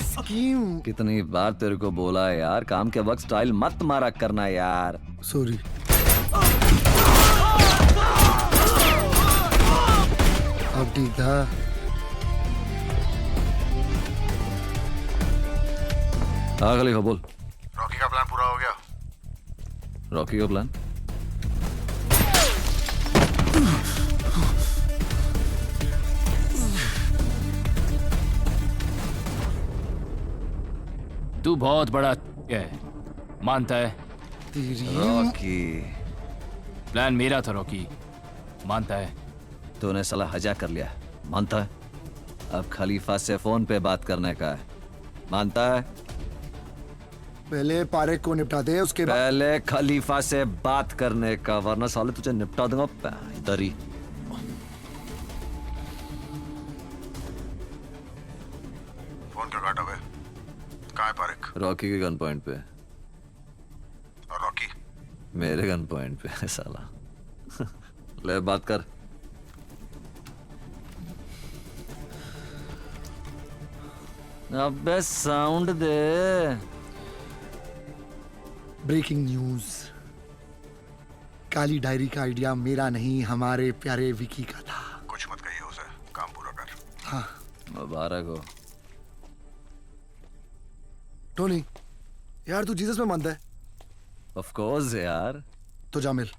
स्कीम। कितनी बार तेरे को बोला है यार, काम के वक्त स्टाइल मत मारा करना यार। सॉरी। अब ठीक था। हाँ खलीफा बोल। रॉकी का प्लान पूरा हो गया? रॉकी का प्लान? तू बहुत बड़ा है, मानता है? रॉकी प्लान मेरा था रॉकी, मानता है? तूने साला हजा कर लिया, मानता है? अब खलीफा से फोन पे बात करने का है, मानता है? पहले पारेख को निपटा दे, उसके बाद पहले खलीफा से बात करने का, वरना साले तुझे निपटा दूंगा दरी। फोन क्यों काटा बे? कहाँ है पारेख? रॉकी के गन पॉइंट पे। और रॉकी? मेरे गन पॉइंट पे है साला। ले बात कर। अबे साउंड दे। ब्रेकिंग न्यूज, काली डायरी का आइडिया मेरा नहीं, हमारे प्यारे विकी का था। कुछ मत कहिए उसे, काम पूरा कर। हाँ मुबारक हो। टोनी यार, तू जीसस में मानता है? ऑफ कोर्स यार। तो जा मिल।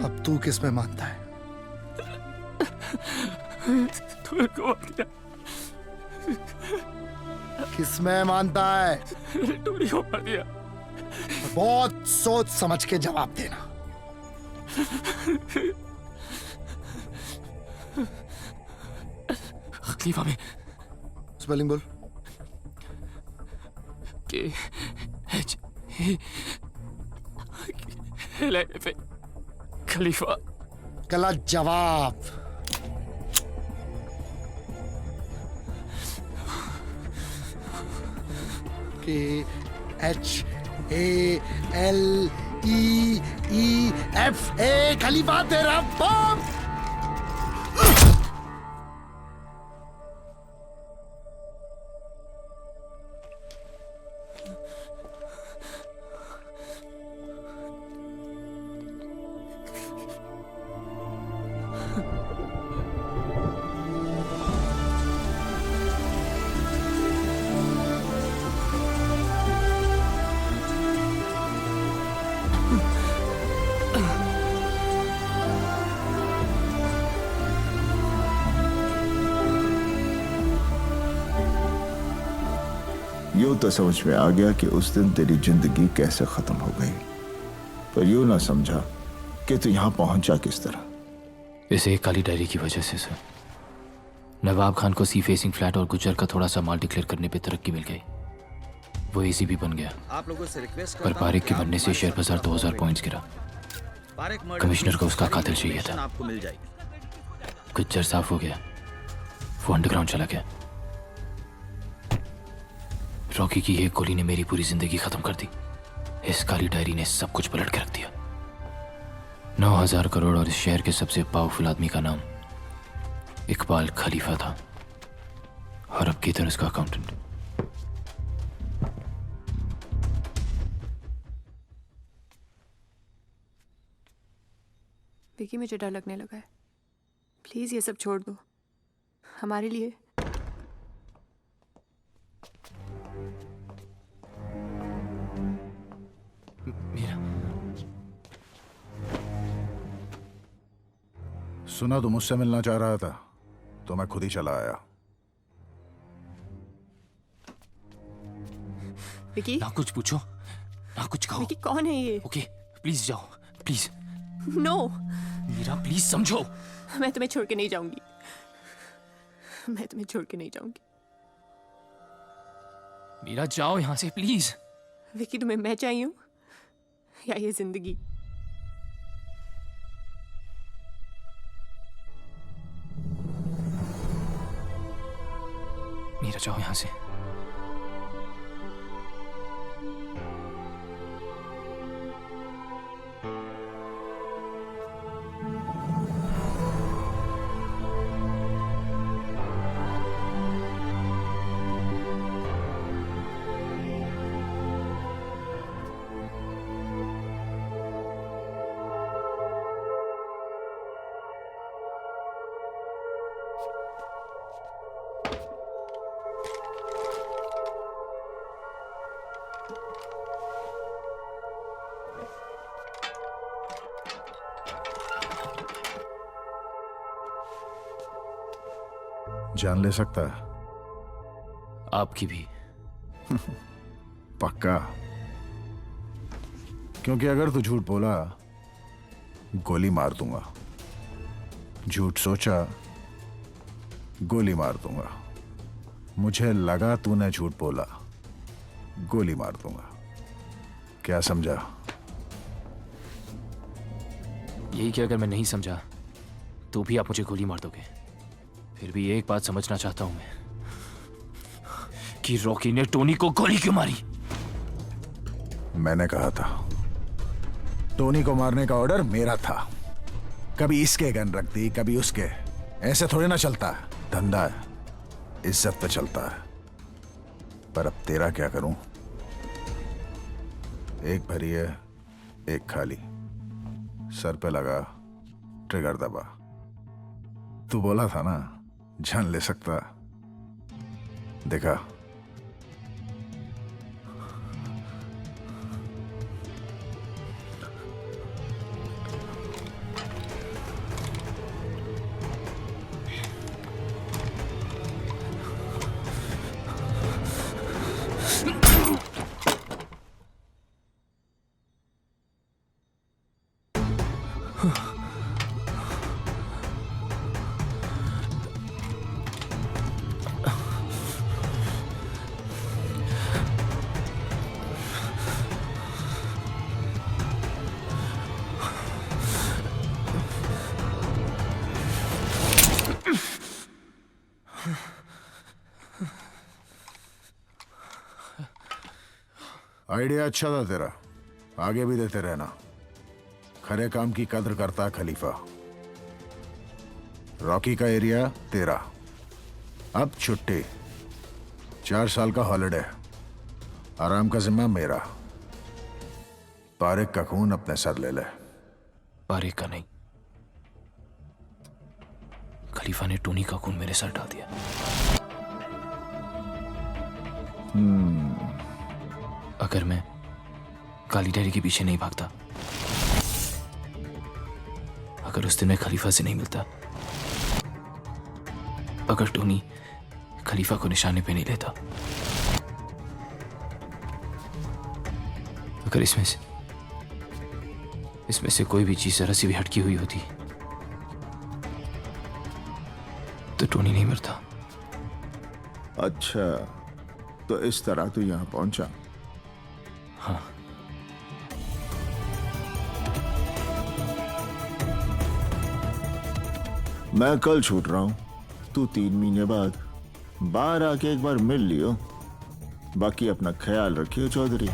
अब तू किस में मानता है? किस में मानता है? टोनी को मार दिया। बहुत सोच समझ के जवाब देना। खलीफा में स्पेलिंग बोल। KHALIFA खलीफा। गलत जवाब। KHALEFA खलीफा तेरा बाप। यूं तो समझ में आ गया कि उस दिन तेरी जिंदगी कैसे खत्म हो गई, पर यूं ना समझा कि तू यहां पहुंचा किस तरह। इस एक काली डायरी की वजह से सर, नवाब खान को सी फेसिंग फ्लैट और गुजर का थोड़ा सा माल डिक्लेयर करने पे तरक्की मिल गई। वो एसीपी बन गया, आप लोगों से रिक्वेस्ट पर पारेख के बनने से शेयर बाजार 2000 पॉइंट्स गिरा। कमिश्नर को उसका कातिल चाहिए था। आपको मिल जाएगी। गुज्जर साफ हो गया, वो अंडरग्राउंड चला गया। रॉकी की एक गोली ने मेरी पूरी जिंदगी खत्म कर दी। इस काली डायरी ने सब कुछ पलट के रख दिया। 9000 करोड़ और इस शहर के सबसे पावरफुल आदमी का नाम इकबाल खलीफा था, और अब किधर उसका अकाउंटेंट। विकी, मुझे डर लगने लगा है। प्लीज ये सब छोड़ दो हमारे लिए। सुना तू मुझसे मिलना चाह रहा था, तो मैं खुद ही चला आया। विकी, ना कुछ पूछो, ना कुछ कहो। विकी कौन है ये? ओके प्लीज जाओ, प्लीज। नो मीरा प्लीज समझो। मैं तुम्हें छोड़ के नहीं जाऊंगी। मैं तुम्हें छोड़ के नहीं जाऊंगी। मीरा जाओ यहां से प्लीज। विकी, तुम्हें मैं चाहिए हूं या ये जिंदगी? मीरा जाओ यहां से। जान ले सकता है? आपकी भी। पक्का? क्योंकि अगर तू झूठ बोला गोली मार दूंगा, झूठ सोचा गोली मार दूंगा, मुझे लगा तूने झूठ बोला गोली मार दूंगा। क्या समझा? यही कि अगर मैं नहीं समझा तो भी आप मुझे गोली मार दोगे। फिर भी एक बात समझना चाहता हूं मैं कि रॉकी ने टोनी को गोली क्यों मारी। मैंने कहा था टोनी को मारने का ऑर्डर मेरा था। कभी इसके गन रख दी, कभी उसके। ऐसे थोड़ी ना चलता है, धंधा है, इज्जत पे चलता है। पर अब तेरा क्या करूं? एक भरी है, एक खाली। सर पे लगा, ट्रिगर दबा। तू बोला था ना जान ले सकता, देखा। आइडिया अच्छा था तेरा, आगे भी देते रहना। खरे काम की कद्र करता खलीफा। रॉकी का एरिया तेरा, अब छुट्टी, 4 साल का हॉलिडे, आराम का जिम्मा मेरा। पारिक का खून अपने सर ले ले। पारिक का नहीं, खलीफा ने टोनी का खून मेरे सर डाल दिया। अगर मैं काली डायरी के पीछे नहीं भागता, अगर उस दिन मैं खलीफा से नहीं मिलता, अगर टोनी खलीफा को निशाने पे नहीं लेता, अगर इसमें से कोई भी चीज जरा सी भी हटकी हुई होती तो टोनी नहीं मरता। अच्छा, तो इस तरह तू यहां पहुंचा? हाँ। मैं कल छूट रहा हूं, तू 3 महीने बाद बाहर आके एक बार मिल लियो। बाकी अपना ख्याल रखियो चौधरी।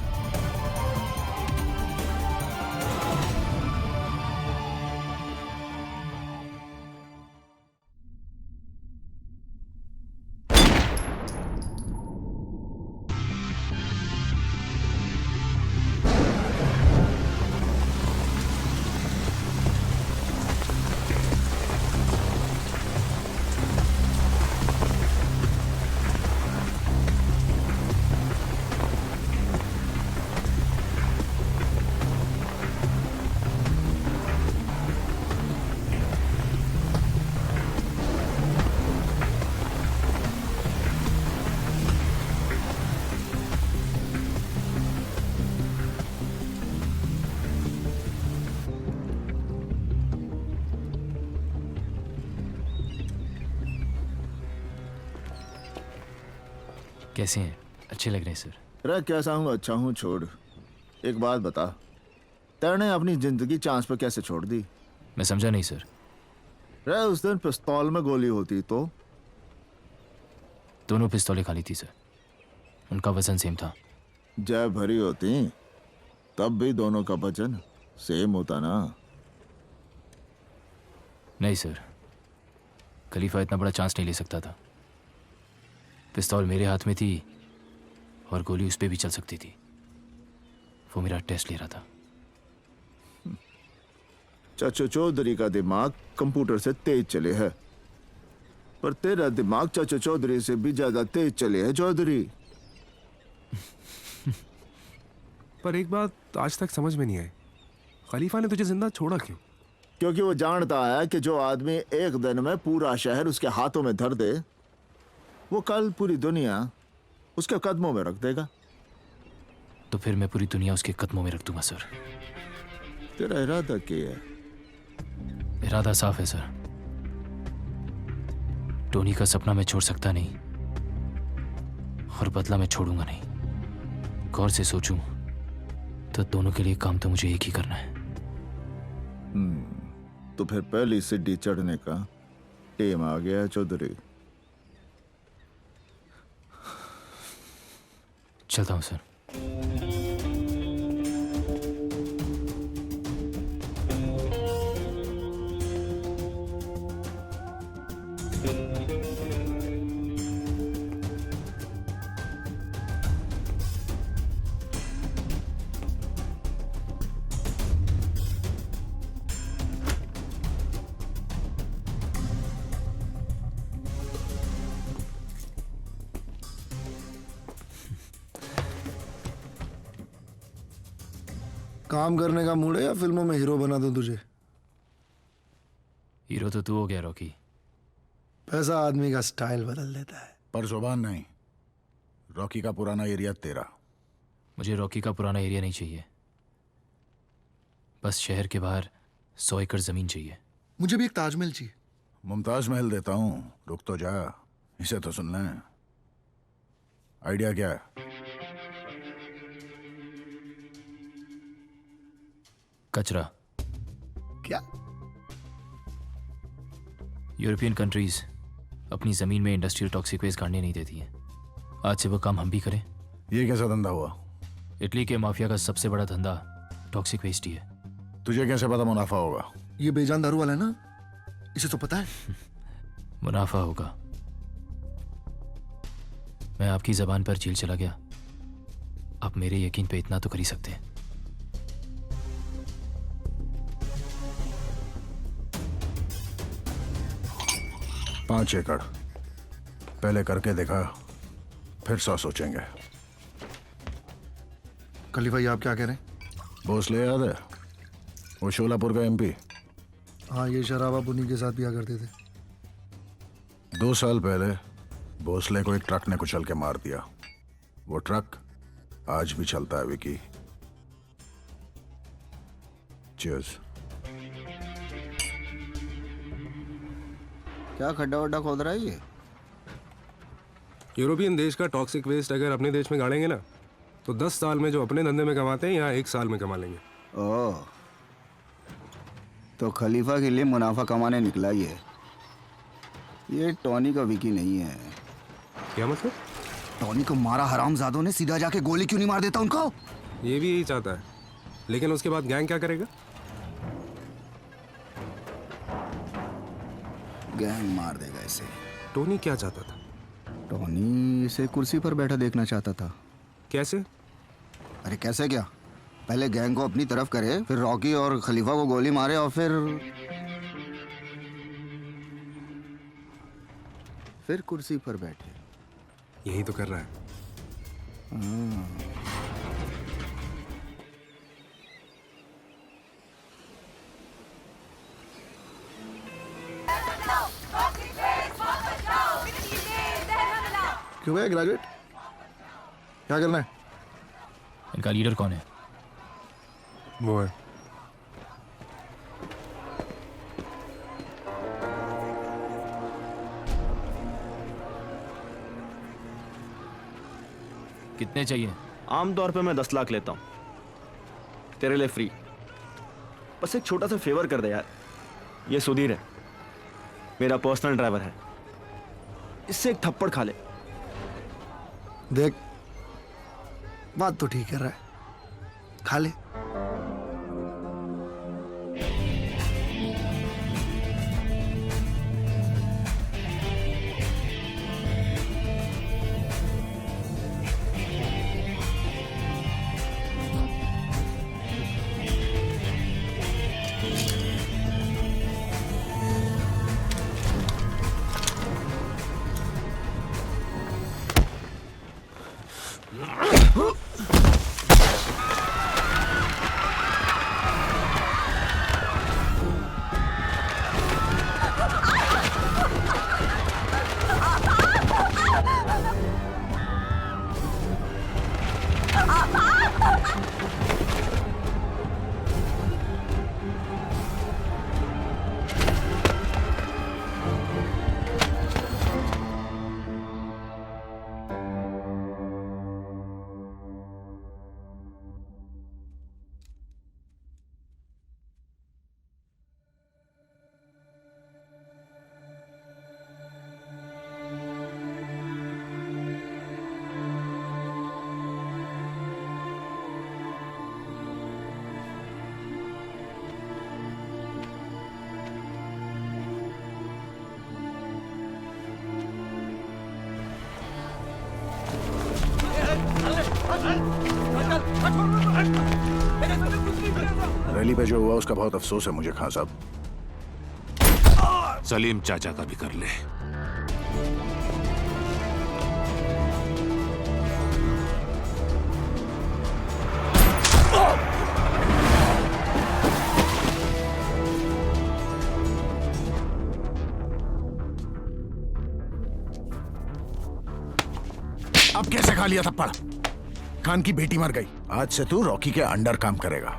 कैसे हैं? अच्छे लग रहे हैं सर। अरे कैसा हूँ? अच्छा हूँ। छोड़, एक बात बता, तेने अपनी जिंदगी चांस पर कैसे छोड़ दी? मैं समझा नहीं सर। रे उस दिन पिस्तौल में गोली होती तो? दोनों पिस्तौलें खाली थी सर, उनका वजन सेम था। जब भरी होती तब भी दोनों का वजन सेम होता ना? नहीं सर, खलीफा इतना बड़ा चांस नहीं ले सकता था। पिस्तौल मेरे हाथ में थी और गोली उस पे भी चल सकती थी। वो मेरा टेस्ट ले रहा था। चाचा चौधरी का दिमाग कंप्यूटर से तेज चले है, पर तेरा दिमाग चाचा चौधरी से भी ज्यादा तेज चले है चौधरी। पर एक बात आज तक समझ में नहीं आई, खलीफा ने तुझे जिंदा छोड़ा क्यों? क्योंकि वो जानता है कि जो आदमी एक दिन में पूरा शहर उसके हाथों में धर दे वो कल पूरी दुनिया उसके कदमों में रख देगा। तो फिर मैं पूरी दुनिया उसके कदमों में रख दूंगा सर। तेरा इरादा क्या है? इरादा साफ है सर। टोनी का सपना मैं छोड़ सकता नहीं और बदला मैं छोड़ूंगा नहीं। गौर से सोचूं तो दोनों के लिए काम तो मुझे एक ही करना है। तो फिर पहली सीढ़ी चढ़ने का टेम आ गया चौधरी। चलता हूं सर। काम करने का मूड है या फिल्मों में हीरो बना दूं तुझे? हीरो तो तू हो गया रॉकी। पैसा आदमी का स्टाइल बदल देता है। पर जुबान नहीं। रॉकी का पुराना एरिया तेरा। मुझे रॉकी का पुराना एरिया नहीं चाहिए, बस शहर के बाहर 100 एकड़ जमीन चाहिए। मुझे भी एक ताजमहल चाहिए। मुमताज महल देता हूं, रुक तो जा, इसे तो सुन ले। आइडिया क्या है? कचरा। क्या? यूरोपियन कंट्रीज अपनी जमीन में इंडस्ट्रियल टॉक्सिक वेस्ट गाड़ने नहीं देती हैं। आज से वो काम हम भी करें। ये कैसा धंधा हुआ? इटली के माफिया का सबसे बड़ा धंधा टॉक्सिक वेस्ट ही है। तुझे कैसे पता मुनाफा होगा? ये बेजान दारू वाला है ना, इसे तो पता है। मुनाफा होगा। मैं आपकी जबान पर जेल चला गया, आप मेरे यकीन पे इतना तो कर ही सकते हैं। 5 एकड़ पहले करके देखा, फिर 100 सोचेंगे। खलीफा ये आप क्या कह रहे हैं? भोसले याद है? वो शोलापुर का MP। हाँ, ये शराब आप उन्हीं के साथ पिया करते थे। 2 साल पहले भोसले को एक ट्रक ने कुचल के मार दिया। वो ट्रक आज भी चलता है विकी। चीयर्स। क्या खड्डा वड्डा खोद रहा है ये? यूरोपियन देश का टॉक्सिक वेस्ट अगर अपने देश में गाड़ेंगे ना, तो 10 साल में जो अपने धंधे में कमाते हैं यहाँ 1 साल में कमा लेंगे। ओह, तो खलीफा के लिए मुनाफा कमाने निकला ये टॉनी का विकी नहीं है। क्या मतलब? टॉनी को मारा हरामजादों ने, सीधा जाके गोली क्यों नहीं मार देता उनको? ये भी यही चाहता है, लेकिन उसके बाद गैंग क्या करेगा? गैंग मार देगा इसे। टोनी क्या चाहता था? टोनी इसे कुर्सी पर बैठा देखना चाहता था। कैसे? अरे कैसे क्या, पहले गैंग को अपनी तरफ करे, फिर रॉकी और खलीफा को गोली मारे और फिर कुर्सी पर बैठे। यही तो कर रहा है। क्यों भाई ग्रेजुएट, क्या करना है? इनका लीडर कौन है? वो है। कितने चाहिए? आमतौर पे मैं 10 लाख लेता हूँ, तेरे लिए फ्री। बस एक छोटा सा फेवर कर दे यार। ये सुधीर है, मेरा पर्सनल ड्राइवर है, इससे एक थप्पड़ खा ले। देख, बात तो ठीक कर रहा है, खा ले। अली पे जो हुआ उसका बहुत अफसोस है मुझे, खान साहब। सलीम चाचा का भी कर ले। अब कैसे खा लिया थप्पड़? खान की बेटी मर गई, आज से तू रॉकी के अंडर काम करेगा,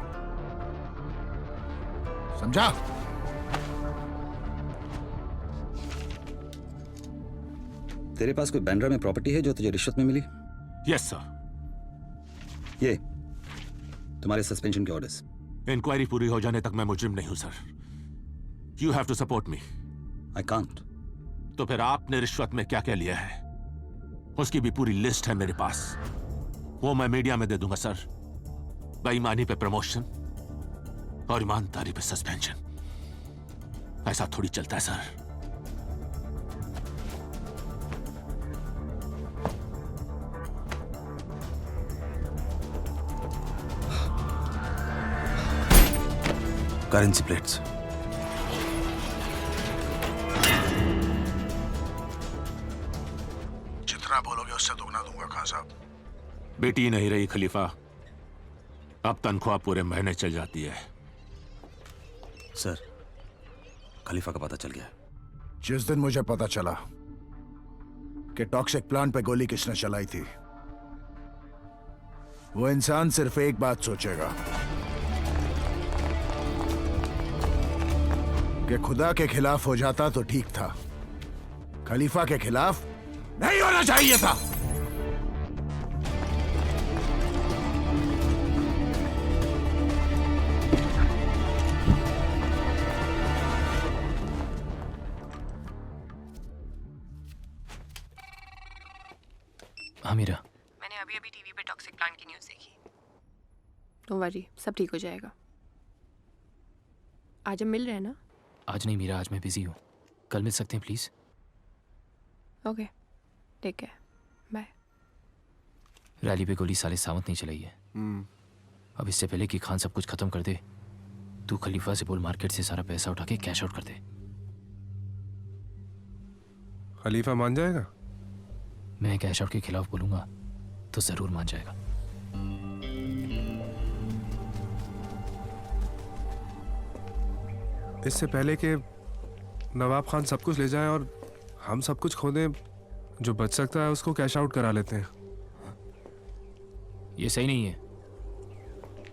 समझा? तेरे पास कोई बैंड्रा में प्रॉपर्टी है जो तुझे रिश्वत में मिली? Yes sir. ये तुम्हारे सस्पेंशन के ऑर्डर्स। इंक्वायरी पूरी हो जाने तक मैं मुजरिम नहीं हूं sir. You have to support me. I can't. तो फिर आपने रिश्वत में क्या क्या लिया है उसकी भी पूरी लिस्ट है मेरे पास, वो मैं मीडिया में दे दूंगा सर। बेईमानी पे प्रमोशन और ईमानदारी पे सस्पेंशन, ऐसा थोड़ी चलता है सर। Currency plates. जितना बोलोगे उससे दुगना दूंगा खान साहब। बेटी नहीं रही खलीफा, अब तनख्वाह पूरे महीने चल जाती है। सर, खलीफा का पता चल गया। जिस दिन मुझे पता चला कि टॉक्सिक प्लांट पे गोली किसने चलाई थी, वो इंसान सिर्फ एक बात सोचेगा कि खुदा के खिलाफ हो जाता तो ठीक था, खलीफा के खिलाफ नहीं होना चाहिए था। हाँ मीरा, मैंने अभी अभी टीवी पे टॉक्सिक प्लांट की न्यूज़ देखी। डोंट वरी, सब ठीक हो जाएगा। आज हम मिल रहे हैं ना? आज नहीं मीरा, आज मैं बिजी हूँ, कल मिल सकते हैं please? Okay, take care, bye. Rally पे गोली साले सावंत नहीं चलाई है। अब इससे पहले कि खान सब कुछ खत्म कर दे, तू खलीफा से बोल मार्केट से सारा पैसा उठा के कैश आउट कर दे। खलीफा मान जाएगा? मैं कैश आउट के खिलाफ बोलूंगा तो जरूर मान जाएगा। इससे पहले कि नवाब खान सब कुछ ले जाए और हम सब कुछ खो दें, जो बच सकता है उसको कैश आउट करा लेते हैं। ये सही नहीं है,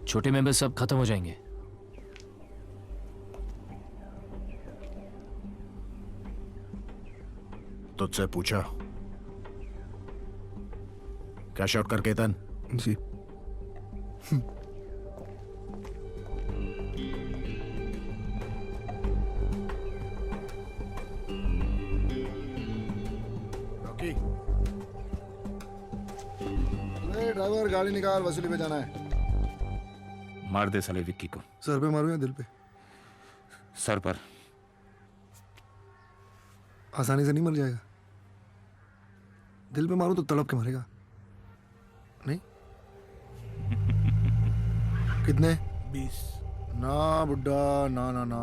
छोटे मेंबर सब खत्म हो जाएंगे। तुझसे पूछा कैश आउट करके तन? जी। रॉकी, ड्राइवर गाड़ी निकाल, वसूली पे जाना है। मार दे साले विक्की को। सर पे मारूं या दिल पे? सर पर। आसानी से नहीं मर जाएगा। दिल पे मारूं तो तड़प के मरेगा। नहीं? कितने? 20। ना बुड्ढा, ना ना ना।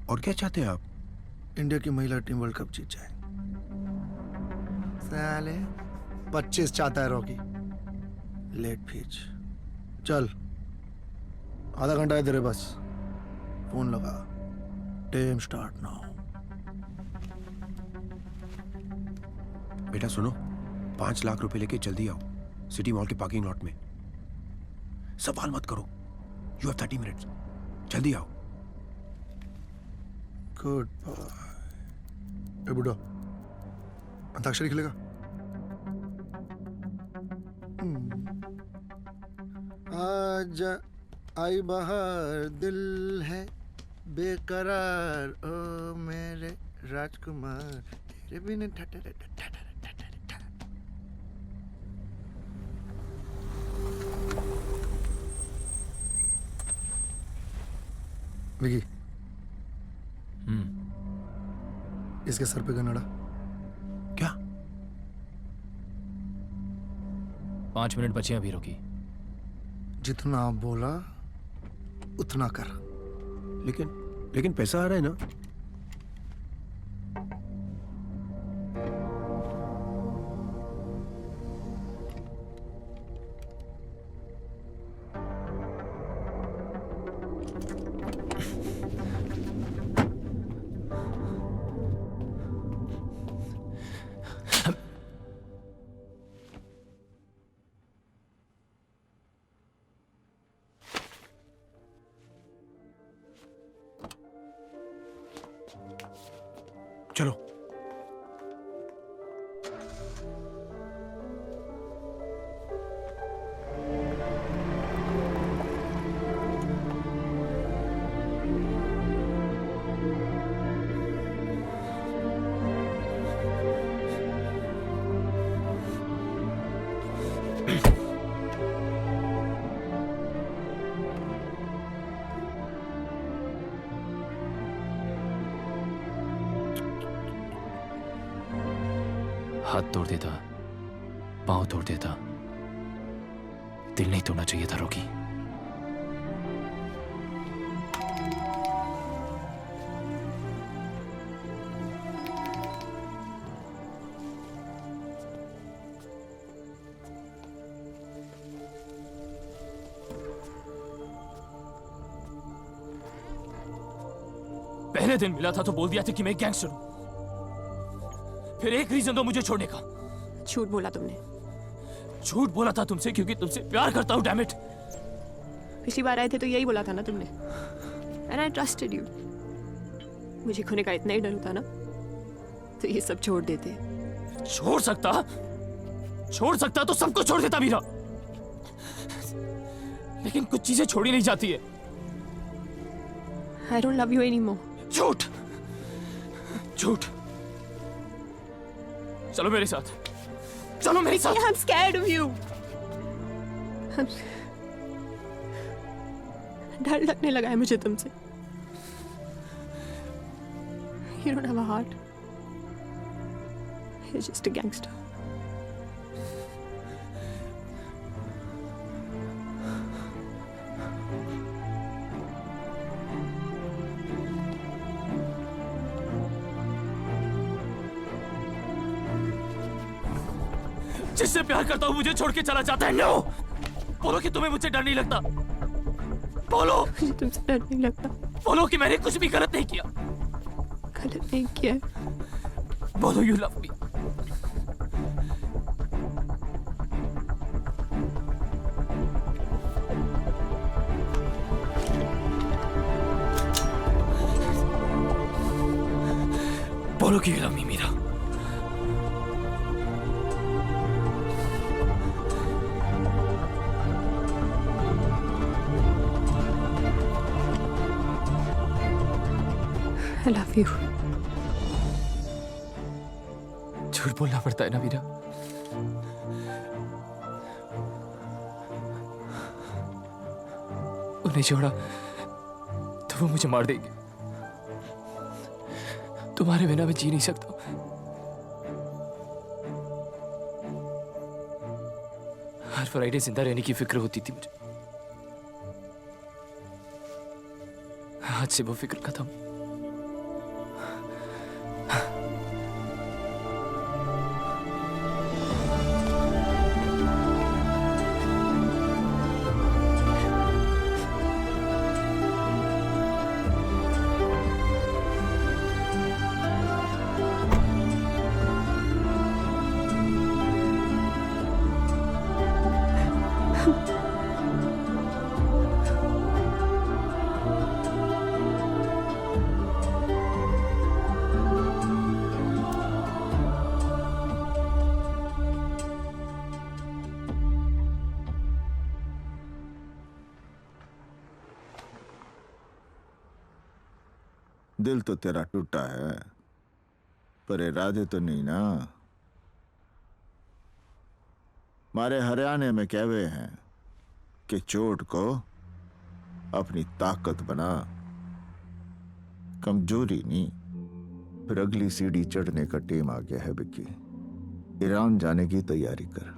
और क्या चाहते हैं आप? इंडिया की महिला टीम वर्ल्ड कप जीत जाए। साले 25 चाहता है रॉकी। लेट फीच। चल, आधा घंटा है तेरे पास, फोन लगा। Time start now. बेटा सुनो, 5 लाख रुपए लेके जल्दी आओ सिटी मॉल के पार्किंग लॉट में। सवाल मत करो, यू हैव 30 मिनट्स, जल्दी आओ। Good boy. ए बुड्ढा, अंताक्षरी खेलेगा? आज आई बाहर, दिल है बेकरार, ओ मेरे राजकुमार, तेरे बिना ठठर ठठर। विकी, इसके सर पे गन अड़ा। क्या? 5 मिनट बचे हैं अभी, रोकी। जितना बोला उतना कर। लेकिन पैसा आ रहा है ना? चलो। हाथ तोड़ देता, पांव तोड़ देता, दिल नहीं तोड़ना चाहिए था रॉकी। पहले दिन मिला था तो बोल दिया था कि मैं गैंगस्टर हूं। फिर एक रीजन दो मुझे छोड़ने का। झूठ बोला तुमने। झूठ बोला था तुमसे क्योंकि तुमसे प्यार करता हूं, डैम इट। पिछली बार आए थे तो यही बोला था ना तुमने। And I trusted you. मुझे खोने का इतना ही डर होता ना तो ये सब छोड़ देते। छोड़ सकता तो सब कुछ छोड़ देता मीरा। लेकिन कुछ चीजें छोड़ी नहीं जाती है। I don't love you anymore. झूठ झूठ। चलो मेरे साथ, चलो मेरे साथ। I'm scared of you. डर लगने लगा है मुझे तुमसे। You don't have a heart. You're just a gangster. जिससे प्यार करता हूं मुझे छोड़ के चला जाता है। नो, बोलो कि तुम्हें मुझसे डर नहीं लगता। बोलो मुझे तुमसे डर नहीं लगता। बोलो कि मैंने कुछ भी गलत नहीं किया। गलत नहीं किया। बोलो यू लव मी। बोलो कि you love me Meera. I love you. झूठ बोलना पड़ता है ना मीरा। उन्हें छोड़ा तो वो मुझे मार देंगे। तुम्हारे बिना मैं जी नहीं सकता। हर फ्राइडे जिंदा रहने की फिक्र होती थी मुझे। आज से वो फिक्र खत्म। दिल तो तेरा टूटा है पर इरादे तो नहीं ना। हमारे हरियाणा में कहवे हैं कि चोट को अपनी ताकत बना, कमजोरी नहीं। फिर अगली सीढ़ी चढ़ने का टेम आ गया है बिक्की। ईरान जाने की तैयारी कर।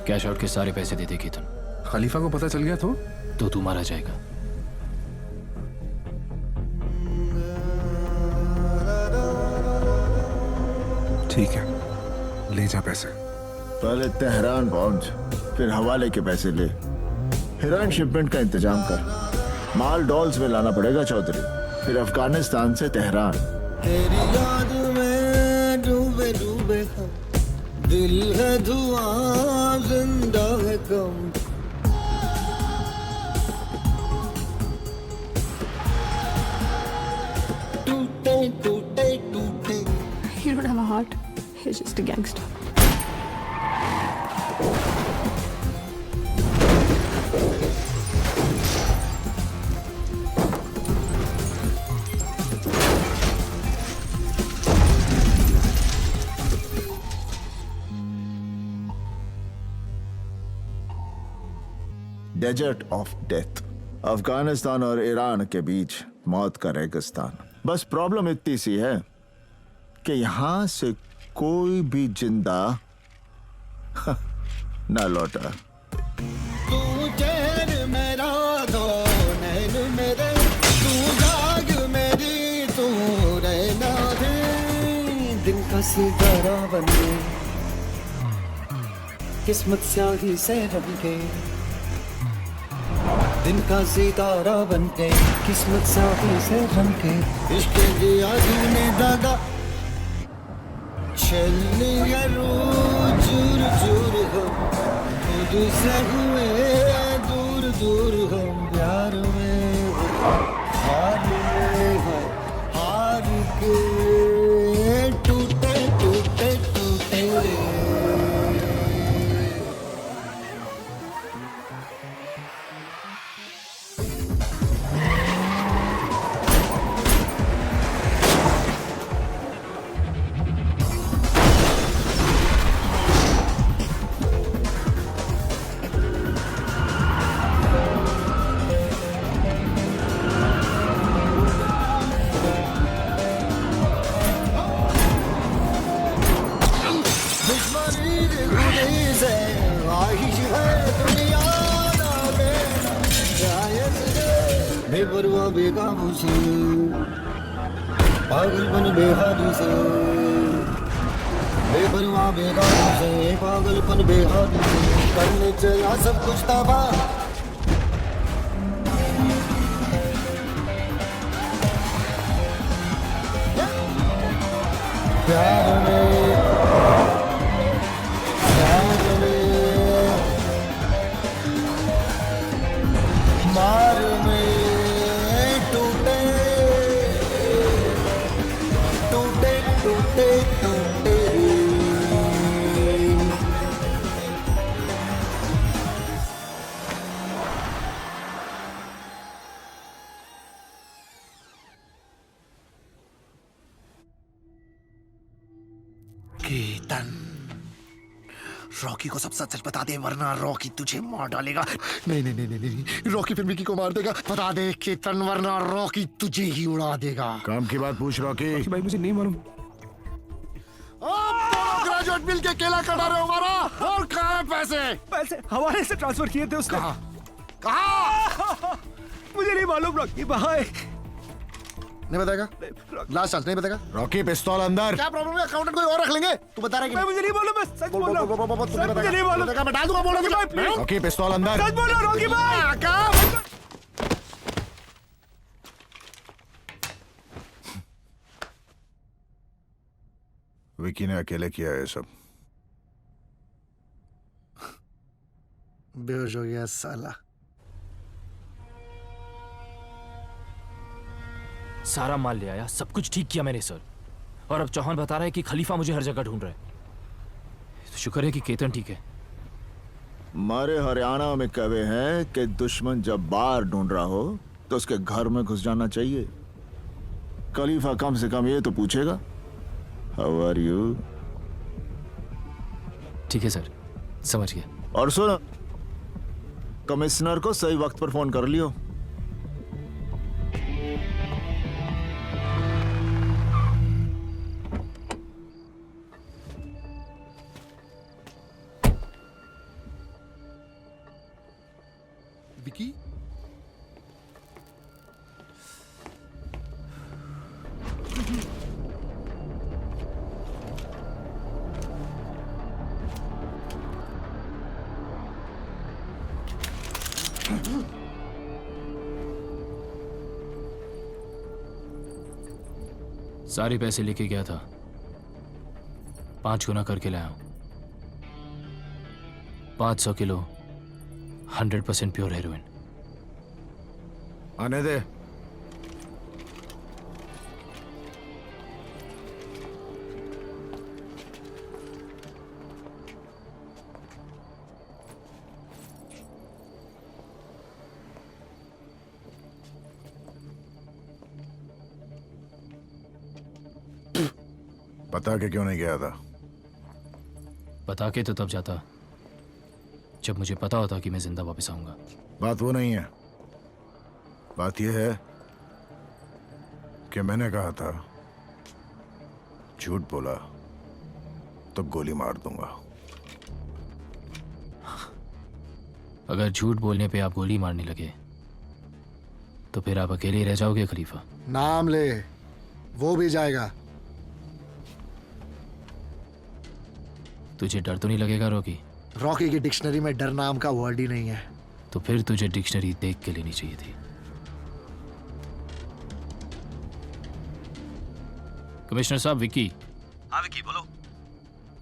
कैश आउट के सारे पैसे दे दे केतन। खलीफा को पता चल गया तो तू मारा जाएगा। ठीक है, ले जा पैसे। पहले तेहरान पहुंच, फिर हवाले के पैसे ले, हेरोइन शिपमेंट का इंतजाम कर। माल डॉल्स में लाना पड़ेगा चौधरी, फिर अफगानिस्तान से तेहरान। तेरी याद में डूबे डूबे हम, दिल है धुआं जिंदा है कम। टूटे टूटे टूटे। You don't have a heart. You're just a gangster. Desert of death, Afghanistan और ईरान के बीच मौत का रेगिस्तान। बस प्रॉब्लम इतनी सी है कि यहां से कोई भी जिंदा ना लौटा। तू चैन मेरा दो नैन मेरे, तू जाग मेरी तू रहना दे। दिन का सितारा बन के, किस्मत स्याही से रंग के। दिन का सितारा बन के, किस्मत स्याही से रंग के। इश्क दिया तूने दागा, चलने चूर चूर हम, खुद से हुए दूर दूर हम। प्यार में हार के टूटे टूटे टूटे। बेपरवाह बेकाबू से, पागलपन बेहादी से। बेपरवाह बेकाबू से, पागलपन बेहादी से। करने चला सब कुछ तबाह, प्यार में मार में टूटे टूटे टूटे टूटे। केतन, रॉकी को सब सच बता दे वरना रॉकी तुझे मार डालेगा। नहीं नहीं नहीं नहीं नहीं, रॉकी फिर विकी को मार देगा। बता दे केतन, वरना रॉकी तुझे ही उड़ा देगा। काम की बात पूछ रॉकी। भाई मुझे नहीं मालूम। ग्रेजुएट मिल के केला कटा रहे हो हमारा। और कहाँ है पैसे? पैसे हवाले से ट्रांसफर किए थे उसने। कहाँ? मुझे नहीं मालूम रॉकी भाई। नहीं बताएगा? लास्ट चांस, नहीं बताएगा? रॉकी पिस्तौल अंदर। क्या प्रॉब्लम है? अकाउंटेंट कोई और रख लेंगे। तू बता रहा है कि मुझे नहीं मालूम, मैं सच बोल रहा हूं। मुझे नहीं मालूम। मैं डाल दूंगा बोलो। रॉकी पिस्तौल अंदर। सच बोल रहा हूं रॉकी भाई। विकी ने अकेले किया है सब। बेहोश हो गया साला। सारा माल ले आया, सब कुछ ठीक किया मैंने सर। और अब चौहान बता रहा है कि खलीफा मुझे हर जगह ढूंढ रहा है। तो शुक्र है कि केतन ठीक है। हमारे हरियाणा में कहे हैं कि दुश्मन जब बाहर ढूंढ रहा हो तो उसके घर में घुस जाना चाहिए। खलीफा कम से कम ये तो पूछेगा, हाउ आर यू। ठीक है सर, समझ गया। और सुनो, कमिश्नर को सही वक्त पर फोन कर लियो। सारे पैसे लेके गया था, 5 गुना करके लाया हूं। 500 किलो 100% प्योर हेरोइन। आने दे। बता के क्यों नहीं गया था? बता के तो तब जाता जब मुझे पता होता कि मैं जिंदा वापस आऊंगा। बात वो नहीं है, बात यह है कि मैंने कहा था झूठ बोला तो गोली मार दूंगा। अगर झूठ बोलने पे आप गोली मारने लगे तो फिर आप अकेले ही रह जाओगे खलीफा। नाम ले, वो भी जाएगा। तुझे डर तो नहीं लगेगा रॉकी? रॉकी की डिक्शनरी में डर नाम का वर्ड ही नहीं है। तो फिर तुझे डिक्शनरी देख के लेनी चाहिए थी। कमिश्नर साहब, विकी। हाँ विकी, बोलो।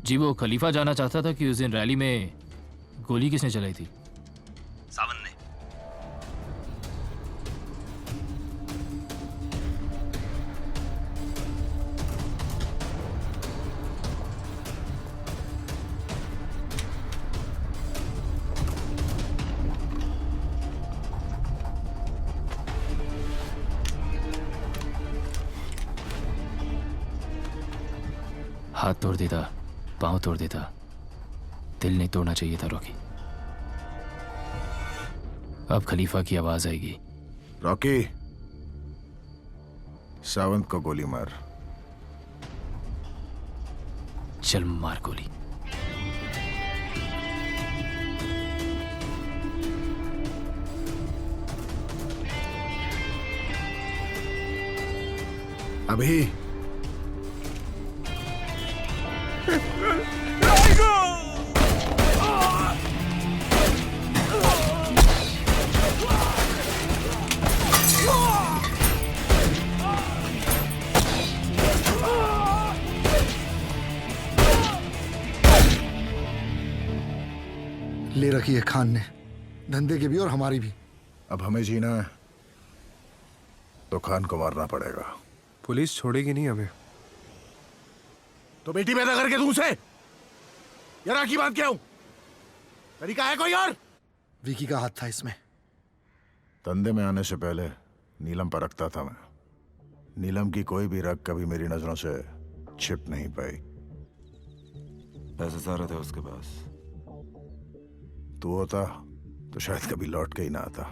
जी, वो खलीफा जाना चाहता था कि उस दिन रैली में गोली किसने चलाई थी? सावन ने। हाथ तोड़ देता, पांव तोड़ देता, दिल नहीं तोड़ना चाहिए था रॉकी। अब खलीफा की आवाज आएगी। रॉकी, सावंत को गोली मार। चल मार गोली। अभी ले रखी है खान ने, धंधे की भी और हमारी भी। अब हमें जीना है तो खान को मारना पड़ेगा। पुलिस छोड़ेगी नहीं हमें। तो बेटी पैदा करके तू उसे यार की बात क्या हूं? तरीका है कोई और? विकी का हाथ था इसमें। धंधे में आने से पहले नीलम पर रखता था मैं। नीलम की कोई भी रग कभी मेरी नजरों से छिप नहीं पाई। पैसे सारे थे उसके पास। तू होता तो शायद कभी लौट के ही ना आता।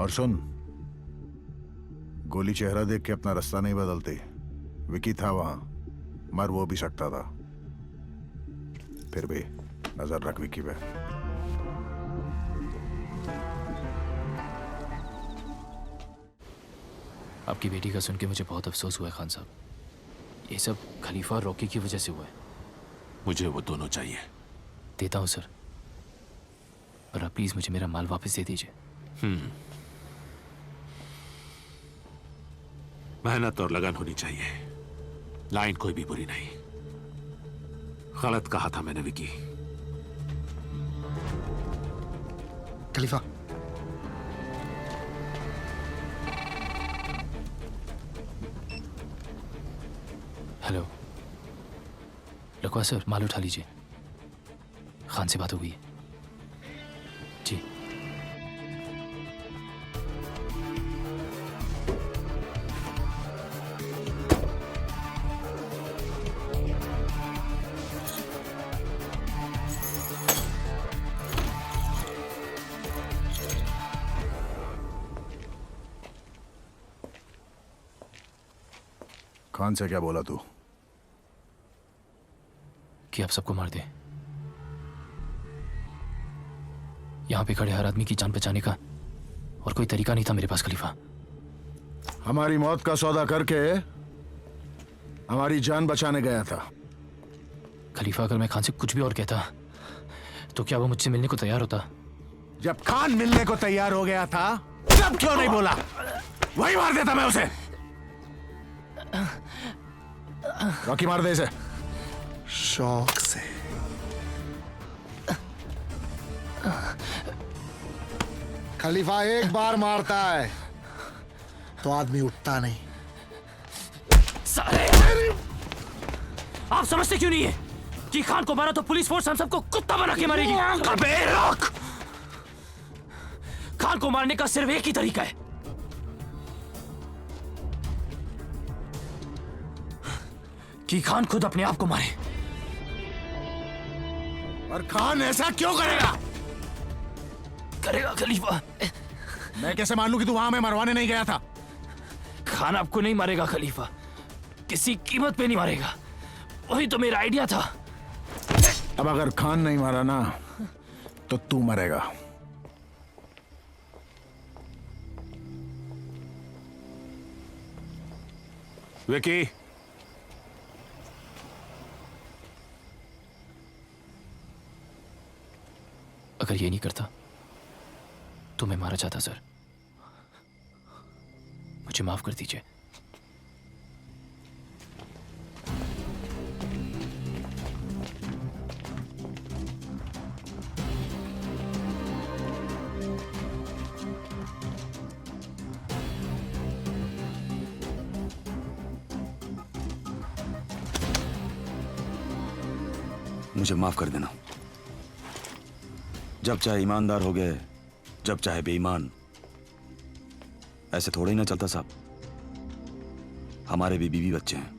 और सुन, गोली चेहरा देख के अपना रास्ता नहीं बदलती। विकी था वहां, मर वो भी सकता था। फिर भी नजर रख विकी पे। आपकी बेटी का सुन के मुझे बहुत अफसोस हुआ है खान साहब। ये सब खलीफा और रॉकी की वजह से हुआ है। मुझे वो दोनों चाहिए। देता हूं सर, पर आप प्लीज मुझे मेरा माल वापस दे दीजिए। मेहनत और लगन होनी चाहिए। लाइन कोई भी बुरी नहीं। गलत कहा था मैंने विकी। खलीफा, हेलो लखवा सर, माल उठा लीजिए। खान से बात हो गई है जी। खान से क्या बोला तू? कि आप सबको मार दे। यहां पे खड़े हर आदमी की जान बचाने का और कोई तरीका नहीं था मेरे पास खलीफा। हमारी मौत का सौदा करके हमारी जान बचाने गया था। खलीफा, अगर मैं खान से कुछ भी और कहता तो क्या वो मुझसे मिलने को तैयार होता? जब खान मिलने को तैयार हो गया था तब क्यों नहीं बोला? वही मार देता मैं उसे। रॉकी मार दे इसे। शौक से। खलीफा एक बार मारता है तो आदमी उठता नहीं। साले! आप समझते क्यों नहीं है कि खान को मारा तो पुलिस फोर्स हम सबको कुत्ता बना के मारेगी? अबे रोक! खान को मारने का सिर्फ एक ही तरीका है, कि खान खुद अपने आप को मारे। और खान ऐसा क्यों करेगा? करेगा खलीफा। मैं कैसे मान लूं कि तू वहां में मरवाने नहीं गया था? खान आपको नहीं मारेगा खलीफा, किसी कीमत पे नहीं मारेगा। वही तो मेरा आइडिया था। अब अगर खान नहीं मारा ना तो तू मरेगा। विकी, अगर ये नहीं करता तो मैं मारा जाता सर। मुझे माफ कर दीजिए। मुझे माफ कर देना। जब चाहे ईमानदार हो गए, जब चाहे बेईमान। ऐसे थोड़ा ही ना चलता साहब, हमारे भी बीवी बच्चे हैं।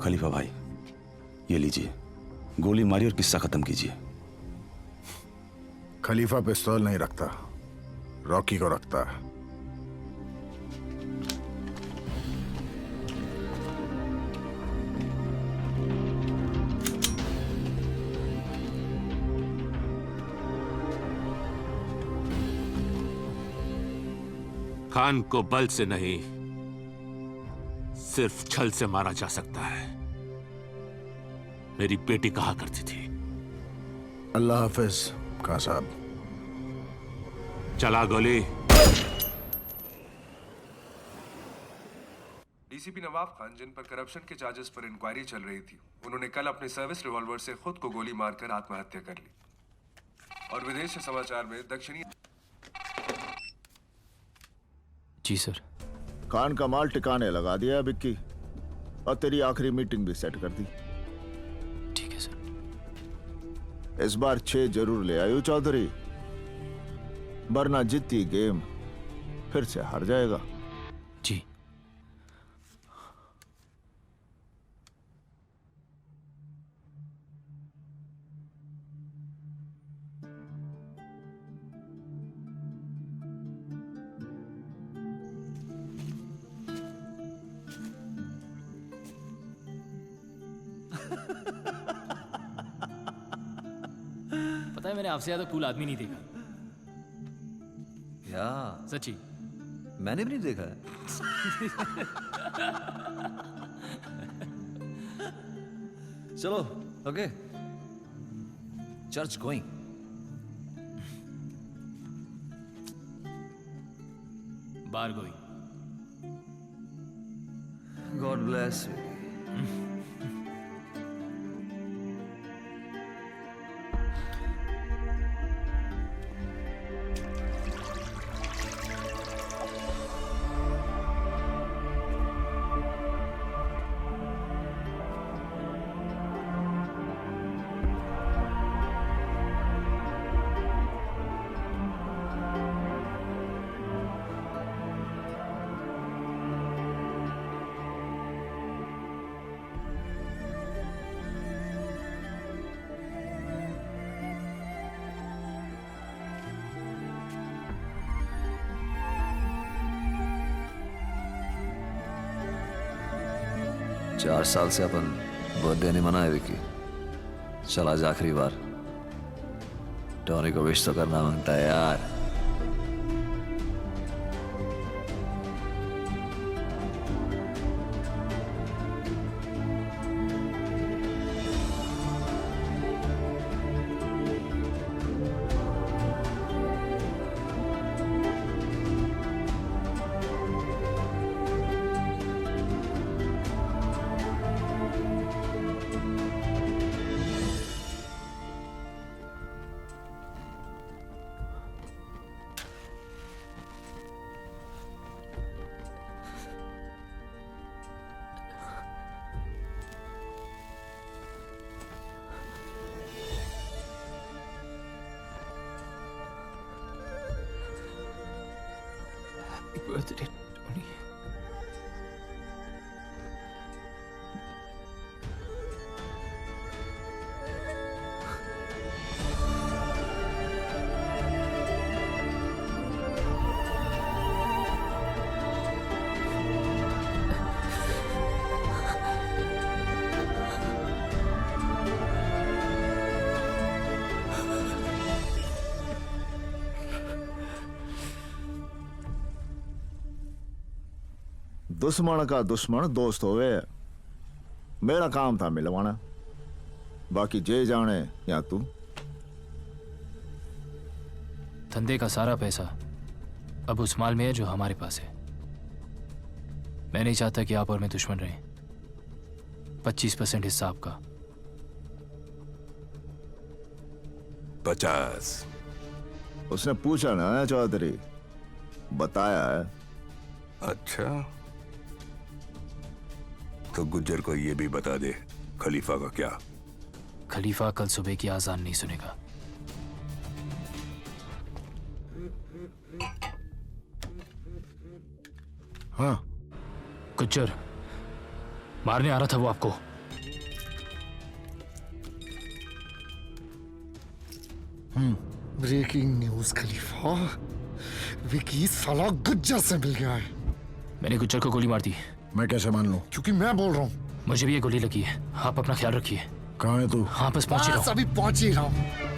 खलीफा भाई, ये लीजिए, गोली मारी और किस्सा खत्म कीजिए। खलीफा पिस्तौल नहीं रखता, रॉकी को रखता है। खान को बल से नहीं, सिर्फ छल से मारा जा सकता है। मेरी बेटी कहा करती थी। अल्लाह हाफिज खान साहब। चला गोली। डीसीपी नवाब खान, जिन पर करप्शन के चार्जेस पर इंक्वायरी चल रही थी, उन्होंने कल अपने सर्विस रिवॉल्वर से खुद को गोली मारकर आत्महत्या कर ली। और विदेश से समाचार में दक्षिणी। जी सर। खान का माल टिकाने लगा दिया बिक्की, और तेरी आखिरी मीटिंग भी सेट कर दी। ठीक है सर। इस बार 6 जरूर ले आयो चौधरी, वरना जीती गेम फिर से हार जाएगा। जी। पता है, मैंने आपसे ज्यादा कूल आदमी नहीं देखा। क्या? सच्ची। मैंने भी नहीं देखा है। चलो, okay. Church going. Bar going. God bless you. चार साल से अपन बर्थडे नहीं मनाए विकी। चल आज आखिरी बार। टोनी को विश तो करना मांगता है यार। Birthday Tony. दुश्मन का दुश्मन दोस्त होवे। मेरा काम था मिलवाना, बाकी जे जाने या तू। धंधे का सारा पैसा अब उस माल में है जो हमारे पास है। मैं नहीं चाहता कि आप और मैं दुश्मन रहें। 25% हिस्सा आपका। 50। उसने पूछा ना चौधरी, बताया है। अच्छा, तो गुज्जर को ये भी बता दे खलीफा का क्या। खलीफा कल सुबह की आजान नहीं सुनेगा। हाँ गुज्जर मारने आ रहा था वो आपको। ब्रेकिंग न्यूज खलीफा, विकी साला गुज्जर से मिल गया है। मैंने गुज्जर को गोली मार दी। मैं कैसे मान लूं? क्योंकि मैं बोल रहा हूँ। मुझे भी ये गोली लगी है। आप अपना ख्याल रखिए। कहाँ है तू? हाँ बस पहुंच ही रहा हूं। अभी पहुंच ही रहा हूँ।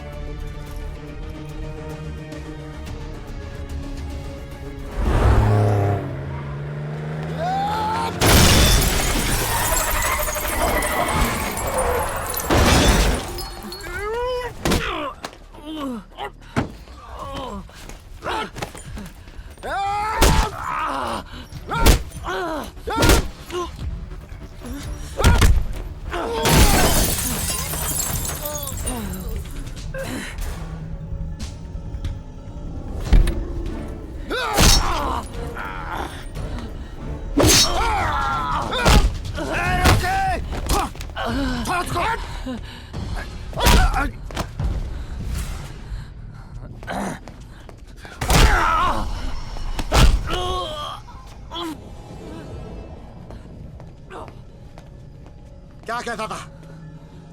क्या कहता था?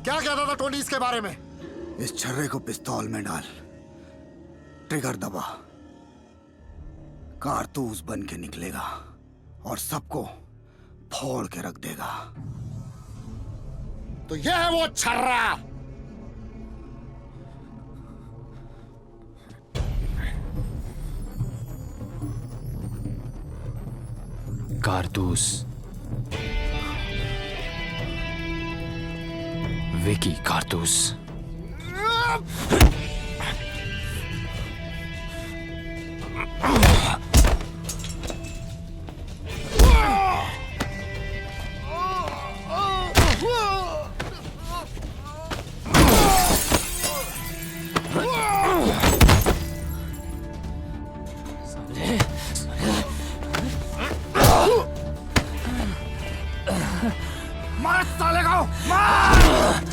क्या कहता था टोनी इसके बारे में? इस छर्रे को पिस्तौल में डाल, ट्रिगर दबा, कारतूस बन के निकलेगा और सबको फोड़ के रख देगा। तो यह है वो छर्रा। कारतूस, विकी कारतूस। मार साले को, मार!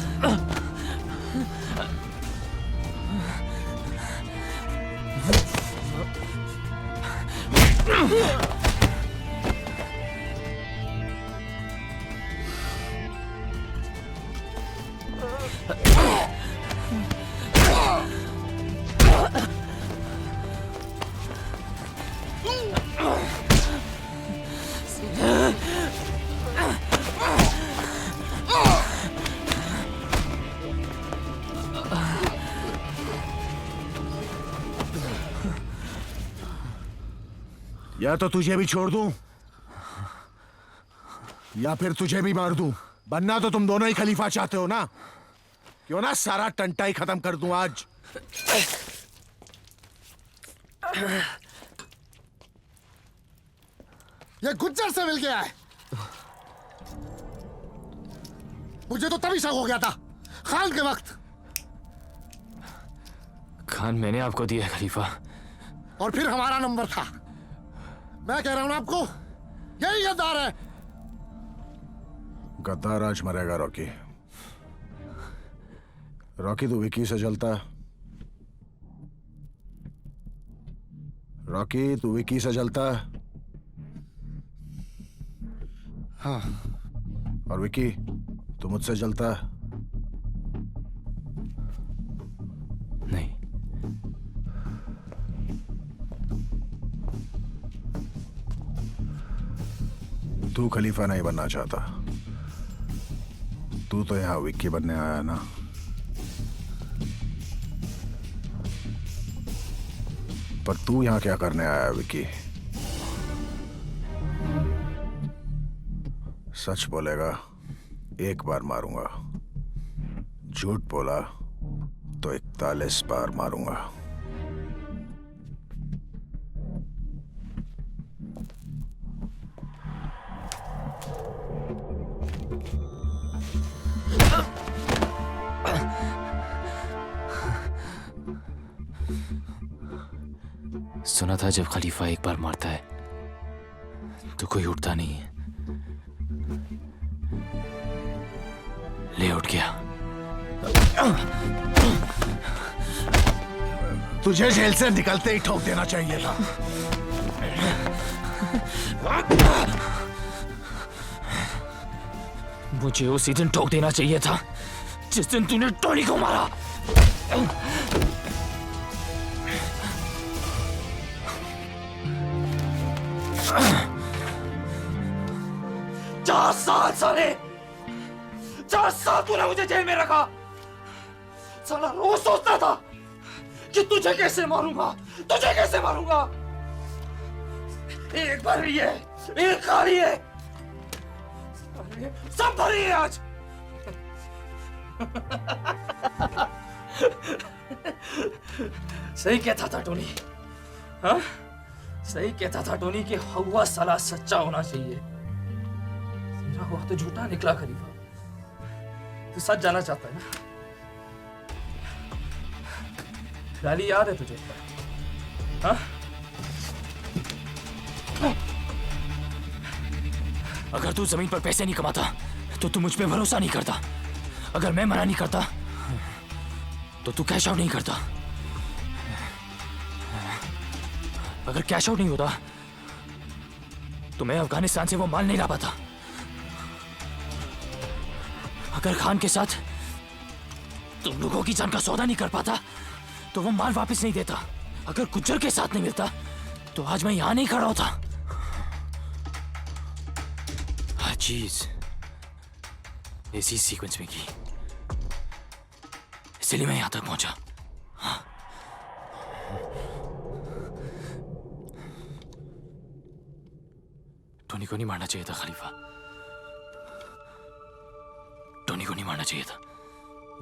या तो तुझे भी छोड़ दूं या फिर तुझे भी मार दूं। बनना तो तुम दोनों ही खलीफा चाहते हो ना? क्यों ना सारा टंटा ही खत्म कर दूं आज। ये गुज्जर से मिल गया है। मुझे तो तभी शक हो गया था, खान के वक्त। खान मैंने आपको दिया खलीफा। और फिर हमारा नंबर था। मैं कह रहा हूं ना आपको, यही गद्दार है। गद्दार आज मरेगा रॉकी। रॉकी तू विकी से जलता है। रॉकी तू विकी से जलता है। हाँ। और विकी, तू मुझसे जलता है? नहीं। तू खलीफा नहीं बनना चाहता, तू तो यहाँ विक्की बनने आया ना। पर तू यहाँ क्या करने आया विक्की? सच बोलेगा एक बार मारूंगा, झूठ बोला तो 41 बार मारूंगा। सुना था जब खलीफा एक बार मारता है तो कोई उठता नहीं है। ले उठ गया। तुझे जेल से निकलते ही ठोक देना चाहिए था। मुझे उसी दिन ठोक देना चाहिए था जिस दिन तूने टोनी को मारा। साले 4 साल तूने मुझे जेल में रखा। साला रोज सोचता था कि तुझे कैसे मारूंगा, तुझे कैसे मारूंगा। एक भरी है, एक खाली है, सब भरी है आज। सही कहता था टोनी, हाँ? सही कहता था टोनी कि हवा साला सच्चा होना चाहिए। मेरा हुआ तो झूठा निकला खलीफा। तू सच जाना चाहता है ना? गाली याद है तुझे? हाँ? अगर तू जमीन पर पैसे नहीं कमाता तो तू मुझ पे भरोसा नहीं करता। अगर मैं मना नहीं करता तो तू कैश आउट नहीं करता। अगर कैश आउट नहीं होता तो मैं अफगानिस्तान से वो माल नहीं ला पाता। अगर खान के साथ तुम लोगों की जान का सौदा नहीं कर पाता तो वो माल वापस नहीं देता। अगर गुज्जर के साथ नहीं मिलता तो आज मैं यहां नहीं खड़ा होता। हर चीज इसी सीक्वेंस में की, इसलिए मैं यहां तक पहुंचा। हाँ। टोनी को नहीं मारना चाहिए था खलीफा, टोनी को नहीं मारना चाहिए था।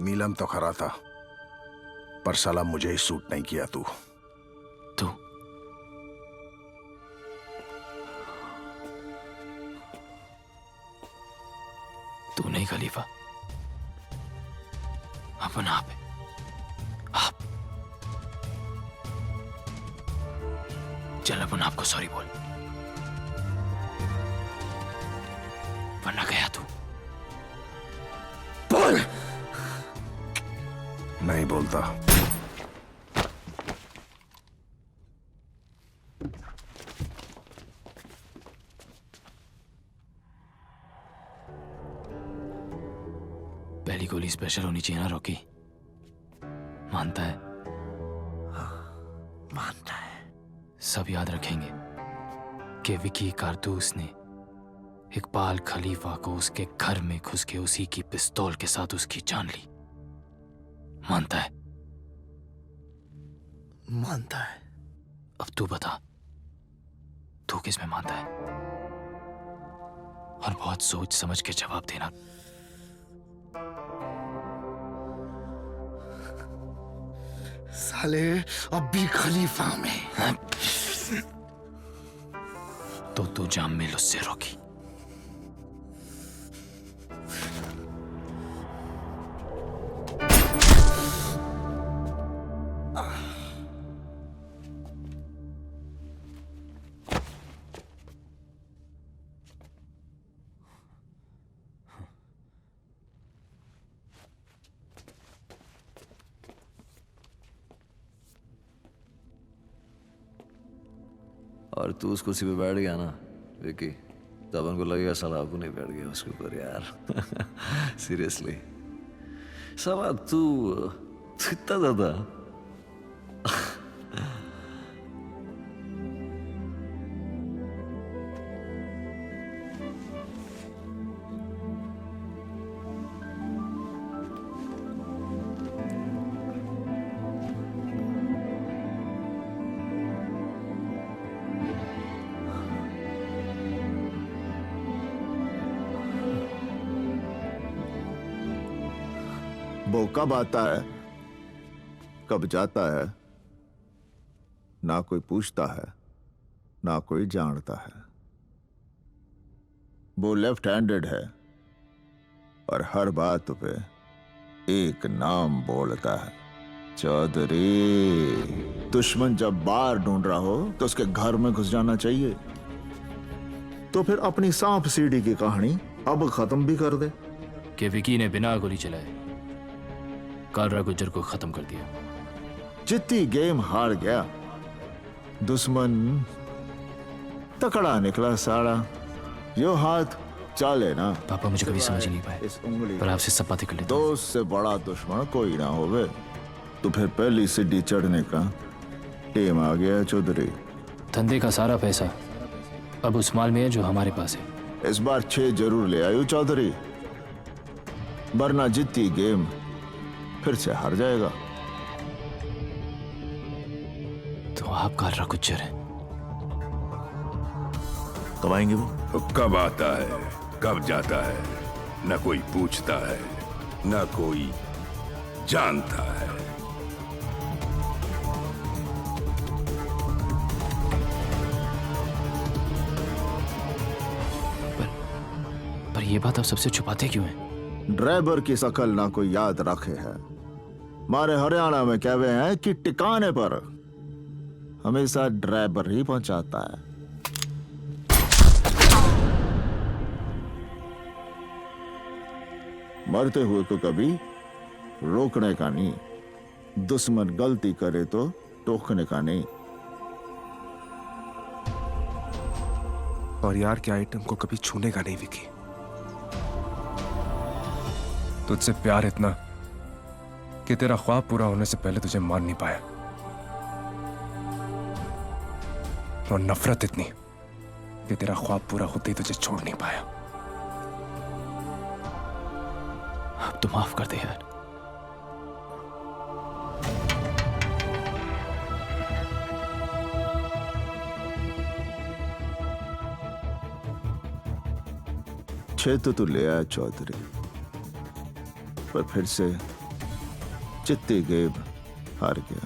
नीलम तो खरा था पर साला मुझे ही सूट नहीं किया तू। तू नहीं खलीफा, अपन आप है। आप चल अपन आपको सॉरी बोल, वरना गया तू। बोल। नहीं बोलता। पहली गोली स्पेशल होनी चाहिए ना रॉकी? मानता है? मानता है। सब याद रखेंगे कि विकी कारतूस ने इकबाल खलीफा को उसके घर में घुस के उसी की पिस्तौल के साथ उसकी जान ली। मानता है? मानता है। अब तू बता, तू किस में मानता है? और बहुत सोच समझ के जवाब देना। साले अब भी खलीफा में। तो तू जाम मिल उससे रॉकी। और तू उस कुर्सी पे बैठ गया ना विकी, तब उनको लगेगा साला आपको नहीं बैठ गया उसके ऊपर यार। सीरियसली साला तू इतना ज्यादा वो कब आता है कब जाता है ना कोई पूछता है ना कोई जानता है। वो लेफ्ट हैंडेड है और हर बात पे एक नाम बोलता है, चौधरी। दुश्मन जब बाहर ढूंढ रहा हो तो उसके घर में घुस जाना चाहिए। तो फिर अपनी सांप सीढ़ी की कहानी अब खत्म भी कर दे। कि विकी ने बिना गोली चलाए कालरा गुज्जर को खत्म कर दिया। जितनी गेम हार गया, दुश्मन तकड़ा निकला सारा। यो हाथ चाले ना। पापा मुझे कभी समझ नहीं पाए, इस उंगली पर आपसे सब बातें कर लेता हूं। दोस्त से बड़ा दुश्मन कोई ना होवे। तो फिर पहली सीढ़ी चढ़ने का टेम आ गया चौधरी। धंधे का सारा पैसा अब उस माल में है जो हमारे पास है। इस बार 6 जरूर ले आयु चौधरी, वरना जितनी गेम फिर से हार जाएगा। तो आप कालरा गुज्जर हैं। कब आएंगे वो? कब आता है कब जाता है, न कोई पूछता है न कोई जानता है। पर ये बात आप सबसे छुपाते क्यों हैं? ड्राइवर की शकल ना कोई याद रखे है। हमारे हरियाणा में कहवे हैं कि टिकाने पर हमेशा ड्राइवर ही पहुंचाता है। मरते हुए को कभी रोकने का नहीं, दुश्मन गलती करे तो टोकने का नहीं। और यार के आइटम को कभी छूने का नहीं विकी। तुझसे प्यार इतना कि तेरा ख्वाब पूरा होने से पहले तुझे मान नहीं पाया, और नफरत इतनी कि तेरा ख्वाब पूरा होते ही तुझे छोड़ नहीं पाया। अब तो माफ कर दे यार। छह तो तू ले आया चौधरी, पर फिर से चित्ती गेम हार गया।